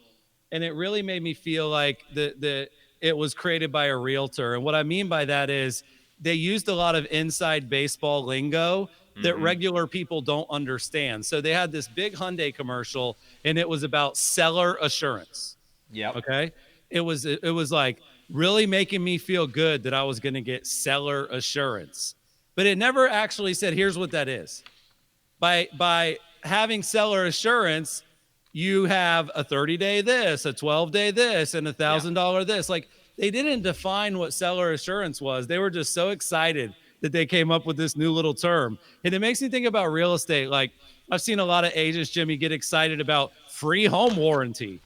and it really made me feel like it was created by a realtor. And what I mean by that is they used a lot of inside baseball lingo that regular people don't understand. So they had this big Hyundai commercial, and it was about seller assurance. Okay. It was like really making me feel good that I was going to get seller assurance, but it never actually said, here's what that is. By having seller assurance, you have a 30-day this, a 12-day this, and $1,000 this. Like, they didn't define what seller assurance was. They were just so excited that they came up with this new little term. And it makes me think about real estate. Like, I've seen a lot of agents, Jimmy, get excited about free home warranty.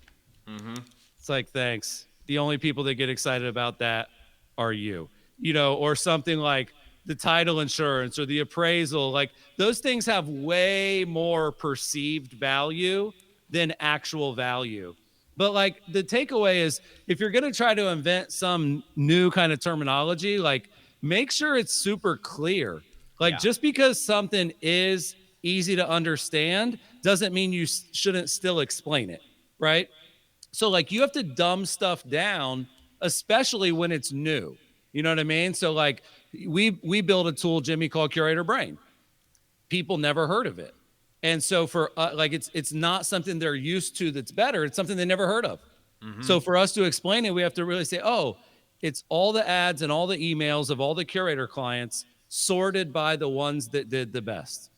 It's like, thanks. The only people that get excited about that are you know, or something like the title insurance or the appraisal. Like, those things have way more perceived value than actual value. But like, the takeaway is, if you're going to try to invent some new kind of terminology, like, make sure it's super clear. Like, just because something is easy to understand doesn't mean you shouldn't still explain it, right? So like, you have to dumb stuff down, especially when it's new. You know what I mean? So like, we build a tool, Jimmy, called Curator Brain. People never heard of it. And so for like, it's not something they're used to that's better. It's something they never heard of. So for us to explain it, we have to really say, oh, it's all the ads and all the emails of all the Curator clients sorted by the ones that did the best.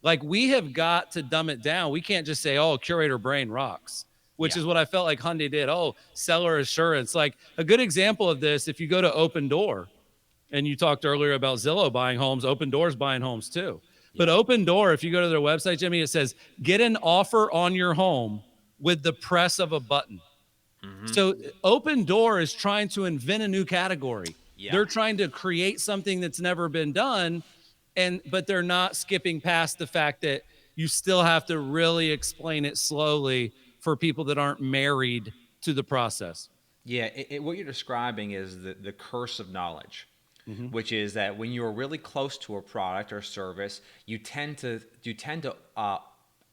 Like, we have got to dumb it down. We can't just say, oh, curator brain rocks, which Yeah. is what I felt like Hyundai did. Oh, seller assurance. Like, a good example of this, if you go to Open Door, and you talked earlier about Zillow buying homes, Open Door's buying homes too. But Yeah. Open Door, if you go to their website, Jimmy, it says, get an offer on your home with the press of a button. Mm-hmm. So Open Door is trying to invent a new category. Yeah. They're trying to create something that's never been done, but they're not skipping past the fact that you still have to really explain it slowly for people that aren't married to the process. Yeah, what you're describing is the curse of knowledge, which is that when you're really close to a product or service, you tend to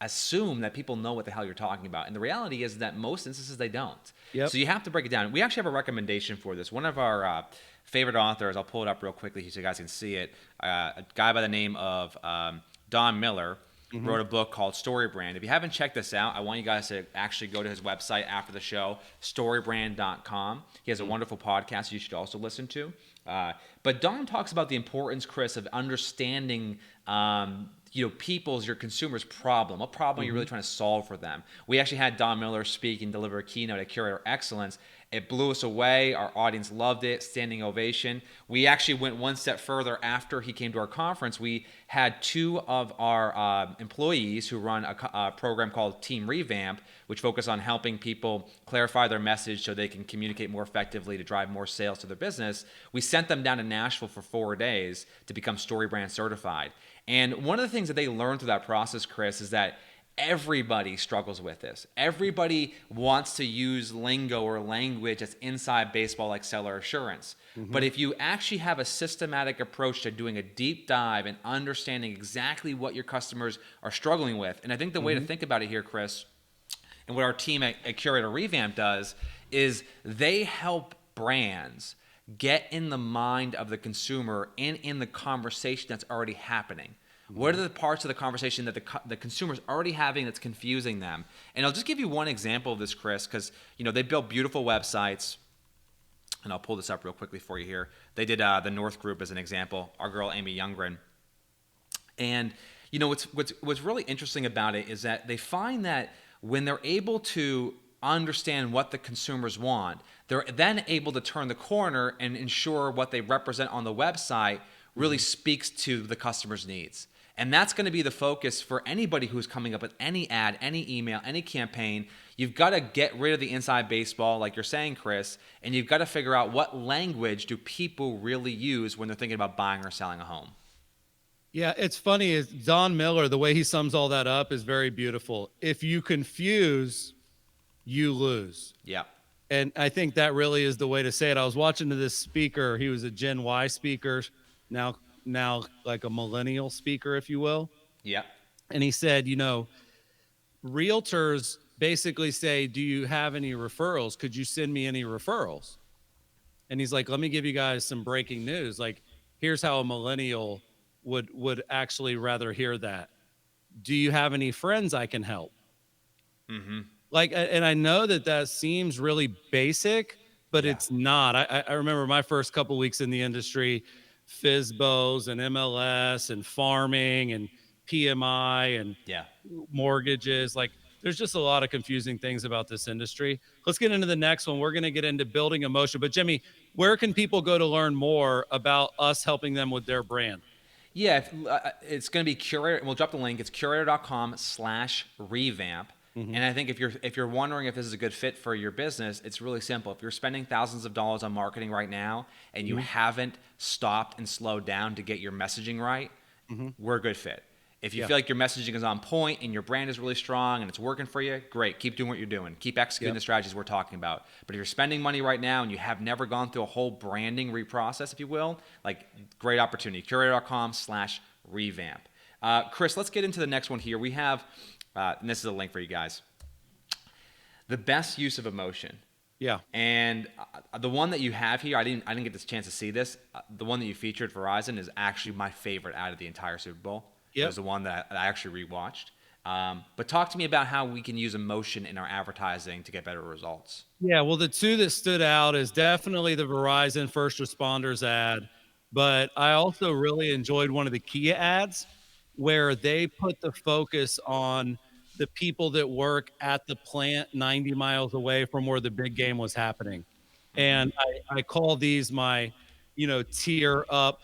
assume that people know what the hell you're talking about, and the reality is that most instances they don't. Yep. So you have to break it down. We actually have a recommendation for this. One of our favorite authors, I'll pull it up real quickly so you guys can see it. A guy by the name of Don Miller. Wrote a book called Story Brand. If you haven't checked this out, I want you guys to actually go to his website after the show, storybrand.com. He has a wonderful podcast you should also listen to. But Don talks about the importance, Chris, of understanding your consumers' problem. What problem you're really trying to solve for them. We actually had Don Miller speak and deliver a keynote at Curator Excellence. It blew us away. Our audience loved it. Standing ovation. We actually went one step further after he came to our conference. We had two of our employees who run a program called Team Revamp, which focus on helping people clarify their message so they can communicate more effectively to drive more sales to their business. We sent them down to Nashville for 4 days to become StoryBrand certified. And one of the things that they learned through that process, Chris, is that everybody struggles with this. Everybody wants to use lingo or language that's inside baseball, like seller assurance. But if you actually have a systematic approach to doing a deep dive and understanding exactly what your customers are struggling with, and I think the way to think about it here, Chris, and what our team at Curator Revamp does, is they help brands get in the mind of the consumer and in the conversation that's already happening. What are the parts of the conversation that the consumer's already having that's confusing them? And I'll just give you one example of this, Chris, because they build beautiful websites. And I'll pull this up real quickly for you here. They did the North Group as an example. Our girl Amy Youngren. And what's really interesting about it is that they find that when they're able to understand what the consumers want, they're then able to turn the corner and ensure what they represent on the website really speaks to the customer's needs. And that's going to be the focus for anybody who's coming up with any ad, any email, any campaign. You've got to get rid of the inside baseball, like you're saying, Chris, and you've got to figure out what language do people really use when they're thinking about buying or selling a home. Yeah, it's funny, is Don Miller, the way he sums all that up is very beautiful. If you confuse, you lose. Yeah. And I think that really is the way to say it. I was watching this speaker. He was a Gen Y speaker, now like a millennial speaker, if you will. Yeah. And he said, realtors basically say, do you have any referrals? Could you send me any referrals? And he's like, let me give you guys some breaking news. Like, here's how a millennial would actually rather hear that. Do you have any friends I can help? Mm-hmm. Like, and I know that seems really basic, but it's not. I remember my first couple weeks in the industry, FSBOs and MLS and farming and PMI and mortgages. Like, there's just a lot of confusing things about this industry. Let's get into the next one. We're going to get into building emotion. But Jimmy, where can people go to learn more about us helping them with their brand? Yeah, it's going to be Curator. We'll drop the link. It's curator.com/revamp. And I think if you're wondering if this is a good fit for your business, it's really simple. If you're spending thousands of dollars on marketing right now and you haven't stopped and slowed down to get your messaging right, we're a good fit. If you feel like your messaging is on point and your brand is really strong and it's working for you, great. Keep doing what you're doing. Keep executing the strategies we're talking about. But if you're spending money right now and you have never gone through a whole branding reprocess, if you will, like, great opportunity. Curator.com/revamp. Chris, let's get into the next one here. We have, and this is a link for you guys, the best use of emotion. Yeah. And the one that you have here, I didn't get this chance to see this. The one that you featured, Verizon, is actually my favorite out of the entire Super Bowl. It was the one that I actually rewatched. But talk to me about how we can use emotion in our advertising to get better results. Yeah, well, the two that stood out is definitely the Verizon first responders ad. But I also really enjoyed one of the Kia ads where they put the focus on the people that work at the plant 90 miles away from where the big game was happening. And I call these my, tear up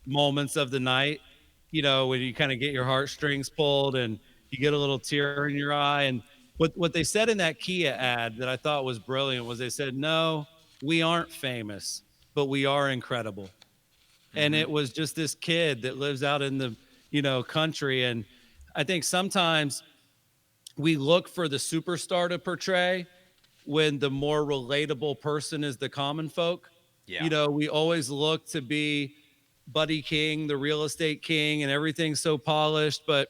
moments of the night, when you kind of get your heartstrings pulled and you get a little tear in your eye. And what they said in that Kia ad that I thought was brilliant was they said, no, we aren't famous, but we are incredible. And Mm-hmm. it was just this kid that lives out in the country. And I think sometimes we look for the superstar to portray when the more relatable person is the common folk. Yeah. We always look to be Buddy King, the real estate king, and everything's so polished. But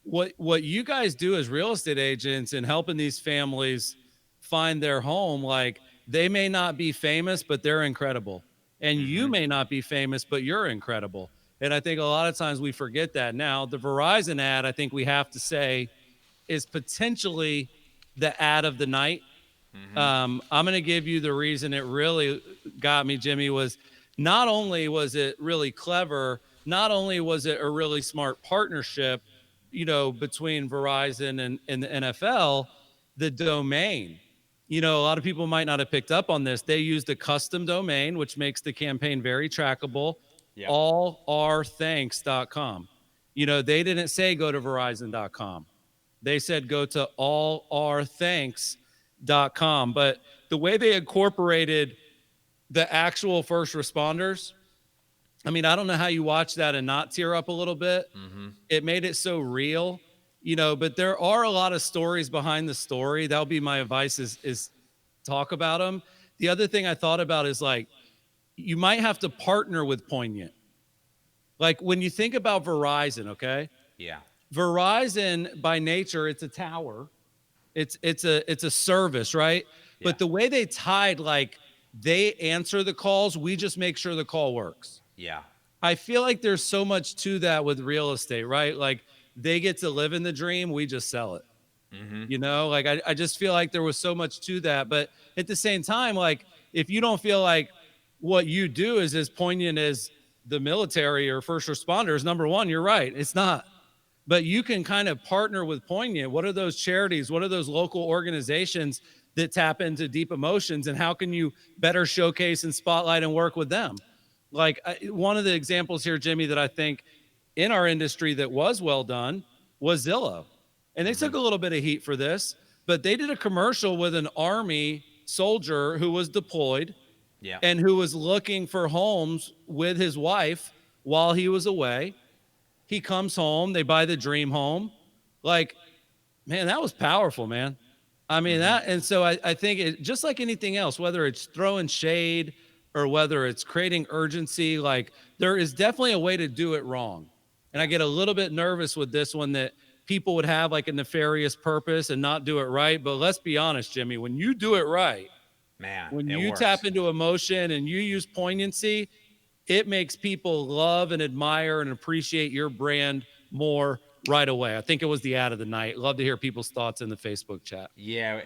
what you guys do as real estate agents and helping these families find their home, like, they may not be famous, but they're incredible. And you Mm-hmm. may not be famous, but you're incredible. And I think a lot of times we forget that. Now, the Verizon ad, I think we have to say, is potentially the ad of the night. Mm-hmm. I'm going to give you the reason it really got me, Jimmy, was not only was it really clever, not only was it a really smart partnership, between Verizon and the NFL, the domain. A lot of people might not have picked up on this. They used a custom domain, which makes the campaign very trackable, Yep. allourthanks.com. They didn't say go to verizon.com. They said go to allourthanks.com. But the way they incorporated the actual first responders, I mean, I don't know how you watch that and not tear up a little bit. Mm-hmm. It made it so real, but there are a lot of stories behind the story. That'll be my advice is talk about them. The other thing I thought about is, like, you might have to partner with Poignant. Like, when you think about Verizon, okay? Yeah. Verizon by nature, it's a tower. It's a service, right? Yeah. But the way they tied, like, they answer the calls, we just make sure the call works. Yeah. I feel like there's so much to that with real estate, right? Like, they get to live in the dream, we just sell it. Mm-hmm. Like, I just feel like there was so much to that. But at the same time, like, if you don't feel like what you do is as poignant as the military or first responders, number one, you're right, it's not. But you can kind of partner with Poignant. What are those charities? What are those local organizations that tap into deep emotions? And how can you better showcase and spotlight and work with them? Like, one of the examples here, Jimmy, that I think in our industry that was well done was Zillow. And they Mm-hmm. took a little bit of heat for this, but they did a commercial with an Army soldier who was deployed Yeah. and who was looking for homes with his wife while he was away. He comes home, they buy the dream home. Like, man, that was powerful, man. I mean, Mm-hmm. and so I think it, just like anything else, whether it's throwing shade or whether it's creating urgency, like, there is definitely a way to do it wrong. And I Yeah. get a little bit nervous with this one that people would have like a nefarious purpose and not do it right. But let's be honest, Jimmy, when you do it right, Man, when it you tap works. into emotion and you use poignancy, it makes people love and admire and appreciate your brand more right away. I think it was the ad of the night. Love to hear people's thoughts in the Facebook chat. Yeah,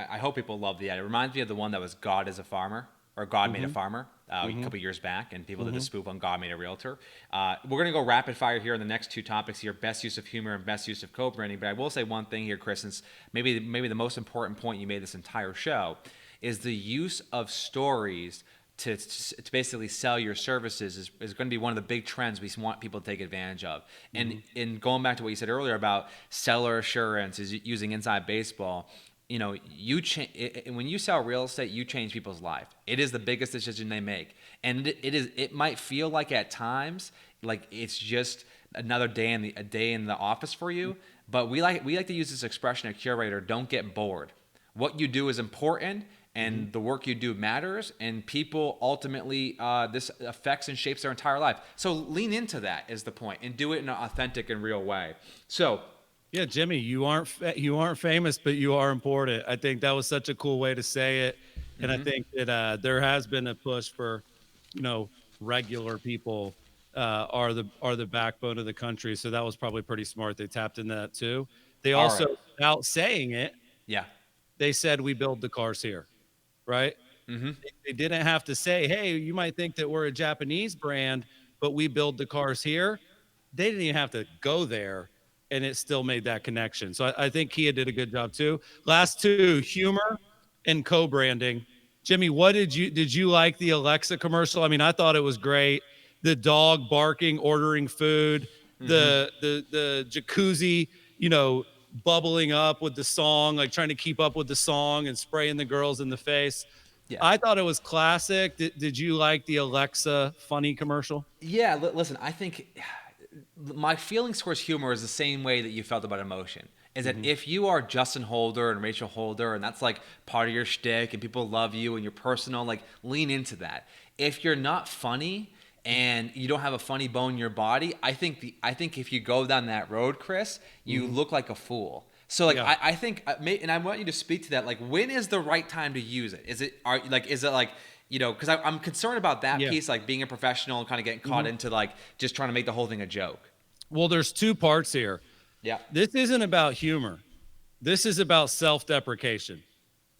I hope people love the ad. It reminds me of the one that was God is a Farmer, or God Made a Mm-hmm. Farmer, a Mm-hmm. couple years back, and people did the Mm-hmm. spoof on God Made a Realtor. We're going to go rapid fire here on the next two topics here: best use of humor and best use of co-branding. But I will say one thing here, Chris, since maybe the most important point you made this entire show is the use of stories to basically sell your services is going to be one of the big trends we want people to take advantage of. And in going back to what you said earlier about seller assurance is using inside baseball, when you sell real estate, you change people's life. It is the biggest decision they make, and it might feel like at times like it's just another day in the office for you. But we like to use this expression at Curator: don't get bored. What you do is important, and the work you do matters, and people ultimately this affects and shapes their entire life. So lean into that is the point, and do it in an authentic and real way. So Yeah, Jimmy, you aren't famous, but you are important. I think that was such a cool way to say it, and I think that there has been a push for, regular people are the backbone of the country. So that was probably pretty smart. They tapped into that too. They all right, also, without saying it, yeah, they said we build the cars here, right? They didn't have to say, hey, you might think that we're a Japanese brand, but we build the cars here. They didn't even have to go there, and it still made that connection. So I think Kia did a good job too. Last two, humor and co-branding. Jimmy, what did you like the Alexa commercial? I mean, I thought it was great. The dog barking, ordering food, the jacuzzi, bubbling up with the song, like trying to keep up with the song and spraying the girls in the face. Yeah. I thought it was classic. Did you like the Alexa funny commercial? Yeah, listen, I think my feelings towards humor is the same way that you felt about emotion. Is that if you are Justin Holder and Rachel Holder, and that's like part of your shtick, and people love you and you're personal, like lean into that. If you're not funny and you don't have a funny bone in your body, I think if you go down that road, Chris, you look like a fool. So like Yeah. I think, and I want you to speak to that. Like, when is the right time to use it? Is it like because I'm concerned about that Yeah. piece, like being a professional and kind of getting caught into like just trying to make the whole thing a joke. Well, there's two parts here. Yeah. This isn't about humor. This is about self-deprecation.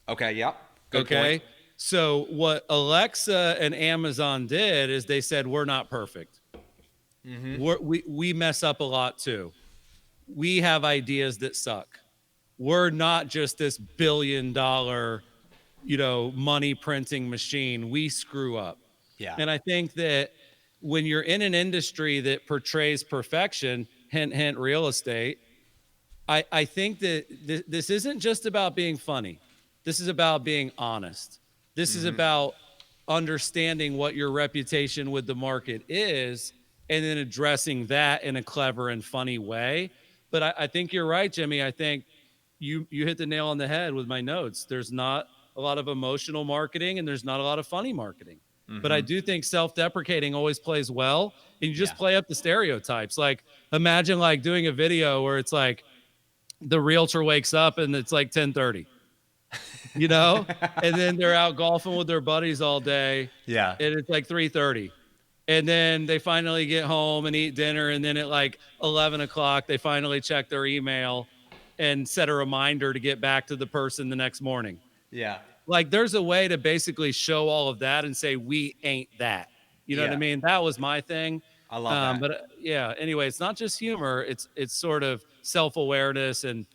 Okay. Yep. Good Okay. point. So what Alexa and Amazon did is they said, we're not perfect. We mess up a lot too. We have ideas that suck. We're not just this billion-dollar, money printing machine. We screw up. Yeah. And I think that when you're in an industry that portrays perfection, hint, hint, real estate, I think that this isn't just about being funny. This is about being honest. This is about understanding what your reputation with the market is and then addressing that in a clever and funny way. But I think you're right, Jimmy. I think you hit the nail on the head with my notes. There's not a lot of emotional marketing and there's not a lot of funny marketing. But I do think self-deprecating always plays well. And you just Yeah. play up the stereotypes. Like imagine like doing a video where it's like the realtor wakes up and it's like 10:30, and then they're out golfing with their buddies all day. Yeah. And it's like 3:30. And then they finally get home and eat dinner. And then at like 11 o'clock, they finally check their email and set a reminder to get back to the person the next morning. Yeah. Like there's a way to basically show all of that and say, we ain't that. You know what I Yeah. mean? That was my thing. I love that. But yeah, anyway, it's not just humor. It's sort of self-awareness and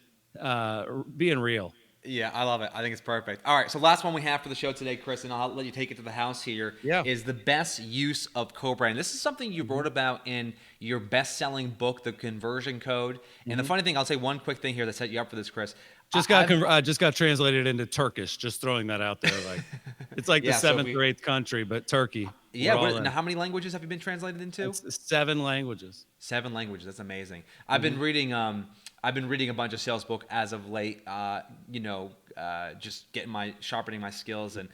being real. Yeah, I love it. I think it's perfect. All right, so last one we have for the show today, Chris, and I'll let you take it to the house here. Yeah. Is the best use of co-brand. This is something you wrote about in your best-selling book, The Conversion Code. And the funny thing, I'll say one quick thing here that set you up for this, Chris. Just got translated into Turkish. Just throwing that out there. Like it's like Yeah, the so seventh or eighth country, but Turkey. Yeah, We're all in. now how many languages have you been translated into? It's 7 languages. 7 languages. That's amazing. I've been reading a bunch of sales book as of late. Just sharpening my skills, and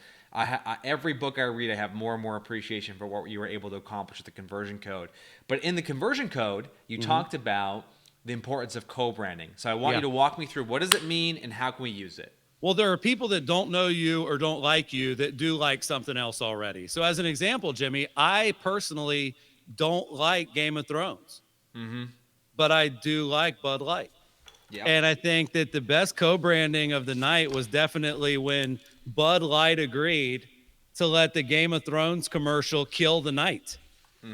every book I read, I have more and more appreciation for what you were able to accomplish with the conversion code. But in the conversion code, you talked about the importance of co-branding. So I want you to walk me through, what does it mean and how can we use it? Well, there are people that don't know you or don't like you that do like something else already. So as an example, Jimmy, I personally don't like Game of Thrones, but I do like Bud Light. Yeah. And I think that the best co-branding of the night was definitely when Bud Light agreed to let the Game of Thrones commercial kill the night.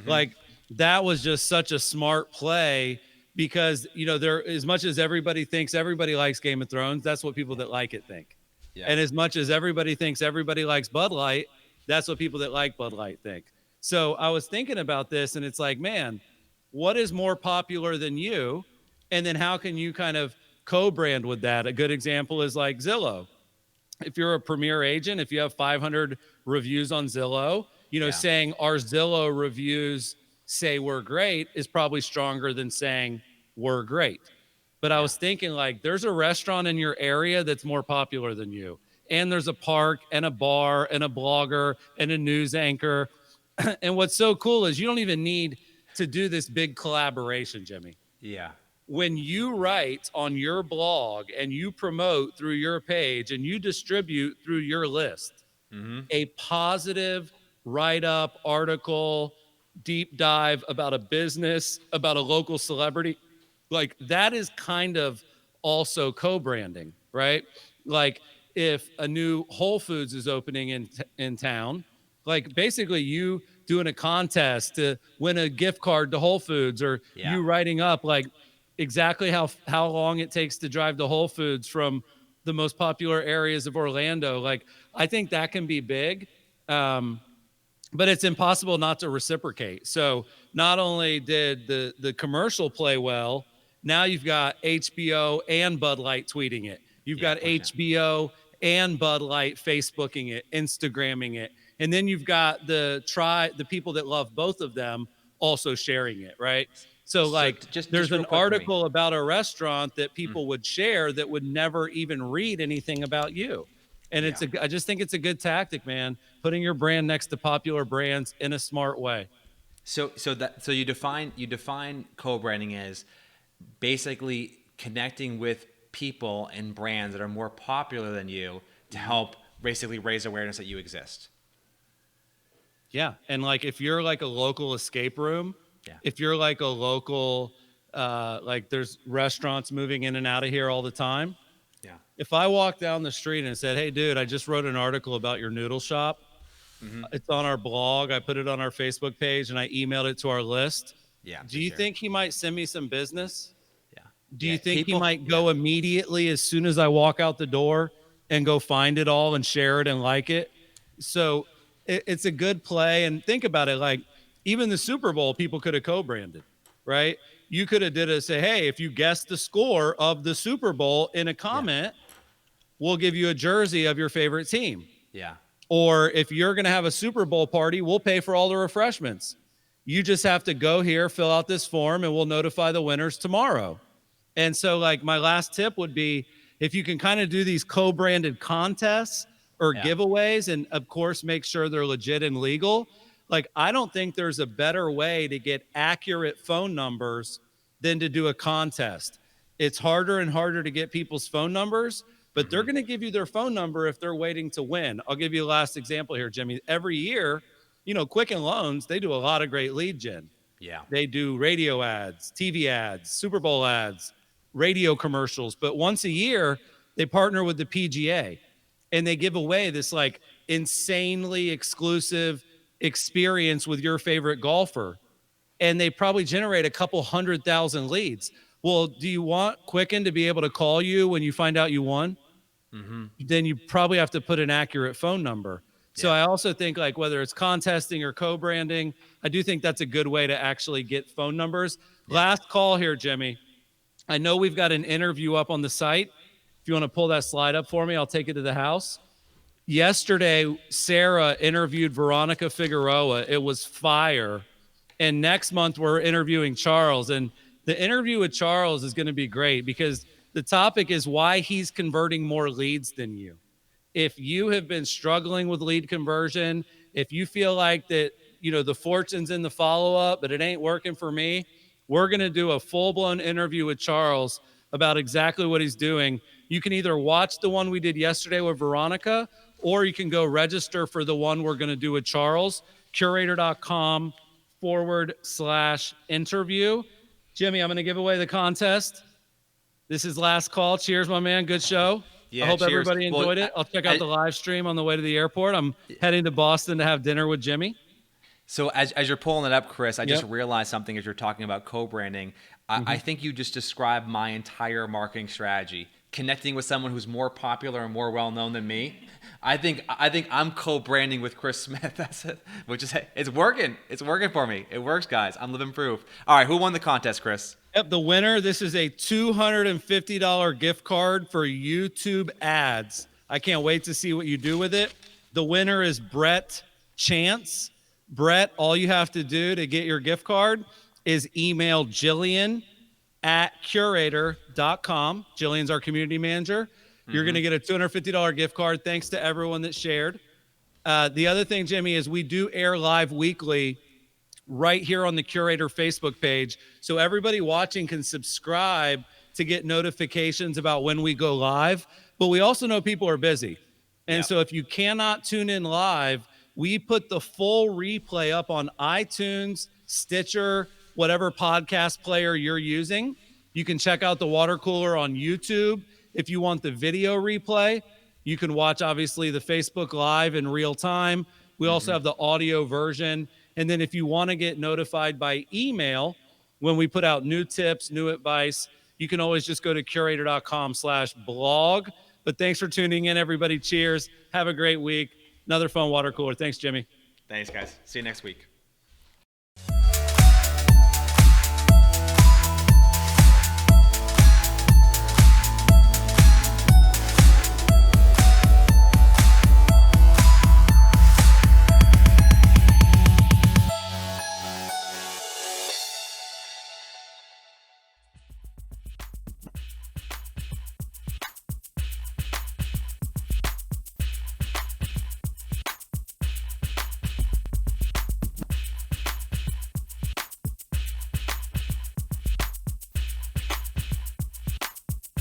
Like that was just such a smart play because, there, as much as everybody thinks everybody likes Game of Thrones, that's what people that like it think. Yeah. And as much as everybody thinks everybody likes Bud Light, that's what people that like Bud Light think. So I was thinking about this and it's like, man, what is more popular than you? And then how can you kind of co-brand with that? A good example is like Zillow. If you're a premier agent, if you have 500 reviews on Zillow, saying our Zillow reviews say we're great is probably stronger than saying we're great. But I was thinking like there's a restaurant in your area that's more popular than you. And there's a park and a bar and a blogger and a news anchor. And what's so cool is you don't even need to do this big collaboration, Jimmy. Yeah. When you write on your blog and you promote through your page and you distribute through your list, a positive write-up, article, deep dive about a business, about a local celebrity, like that is kind of also co-branding, right? Like if a new Whole Foods is opening in town, like basically you doing a contest to win a gift card to Whole Foods, or Yeah. you writing up like exactly how long it takes to drive to Whole Foods from the most popular areas of Orlando. Like I think that can be big. But it's impossible not to reciprocate. So not only did the commercial play well, now you've got HBO and Bud Light tweeting it. You've Yeah, got pushing it. HBO and Bud Light Facebooking it, Instagramming it. And then you've got the people that love both of them also sharing it, right? So So like just there's real an quick for me. article about a restaurant that Mm, people would share that would never even read anything about you. And yeah. I just think it's a good tactic, man, putting your brand next to popular brands in a smart way. So you define co-branding as basically connecting with people and brands that are more popular than you to help basically raise awareness that you exist. Yeah. And like if you're like a local escape room, Yeah. if you're like a local like there's restaurants moving in and out of here all the time. Yeah. If I walked down the street and said, "Hey dude, I just wrote an article about your noodle shop. Mm-hmm. It's on our blog. I put it on our Facebook page and I emailed it to our list." Yeah, Do for you sure. think he might send me some business? Yeah. Do Yeah. you think he People. might Yeah. go immediately as soon as I walk out the door and go find it all and share it and like it? So it's a good play. And think about it, like even the Super Bowl, people could have co-branded, right? You could have did a say, "Hey, if you guess the score of the Super Bowl in a Yeah. comment, we'll give you a jersey of your favorite team." Yeah. Or if you're going to have a Super Bowl party, we'll pay for all the refreshments. You just have to go here, fill out this form, and we'll notify the winners tomorrow. And so, like, my last tip would be if you can kind of do these co branded contests or Yeah. giveaways, and of course, make sure they're legit and legal. Like, I don't think there's a better way to get accurate phone numbers than to do a contest. It's harder and harder to get people's phone numbers, but they're Mm-hmm. going to give you their phone number if they're waiting to win. I'll give you a last example here, Jimmy. Every year, Quicken Loans, they do a lot of great lead gen. Yeah. They do radio ads, TV ads, Super Bowl ads, radio commercials. But once a year, they partner with the PGA and they give away this like insanely exclusive experience with your favorite golfer. And they probably generate a couple 100,000 leads. Well, do you want Quicken to be able to call you when you find out you won? Mm-hmm. Then you probably have to put an accurate phone number. So Yeah. I also think like whether it's contesting or co-branding, I do think that's a good way to actually get phone numbers. Yeah. Last call here, Jimmy. I know we've got an interview up on the site. If you want to pull that slide up for me, I'll take it to the house. Yesterday, Sarah interviewed Veronica Figueroa. It was fire. And next month, we're interviewing Charles. And the interview with Charles is going to be great because the topic is why he's converting more leads than you. If you have been struggling with lead conversion, if you feel like that, the fortune's in the follow-up, but it ain't working for me, we're going to do a full-blown interview with Charles about exactly what he's doing. You can either watch the one we did yesterday with Veronica, or you can go register for the one we're going to do with Charles, curator.com/interview. Jimmy, I'm going to give away the contest. This is last call. Cheers, my man. Good show. Yeah, I hope cheers. everybody enjoyed it. I'll check out the live stream on the way to the airport. I'm heading to Boston to have dinner with Jimmy. So as you're pulling it up, Chris, I just Yep. realized something as you're talking about co-branding. I think you just described my entire marketing strategy. Connecting with someone who's more popular and more well-known than me. I think I'm co-branding with Chris Smith. That's it. Which is it's working. It's working for me. It works, guys. I'm living proof. All right, who won the contest, Chris? Yep, the winner, this is a $250 gift card for YouTube ads. I can't wait to see what you do with it. The winner is Brett Chance. Brett, all you have to do to get your gift card is email Jillian at curator.com. Jillian's our community manager. You're going to get a $250 gift card. Thanks to everyone that shared. The other thing, Jimmy, is we do air live weekly right here on the Curator Facebook page. So everybody watching can subscribe to get notifications about when we go live. But we also know people are busy. And Yep. so if you cannot tune in live, we put the full replay up on iTunes, Stitcher, whatever podcast player you're using. You can check out the water cooler on YouTube. If you want the video replay, You can watch, obviously, the Facebook Live in real time. We also have the audio version. And then if you want to get notified by email when we put out new tips, new advice, you can always just go to curator.com/blog. But thanks for tuning in, everybody. Cheers. Have a great week. Another fun water cooler. Thanks, Jimmy. Thanks, guys. See you next week.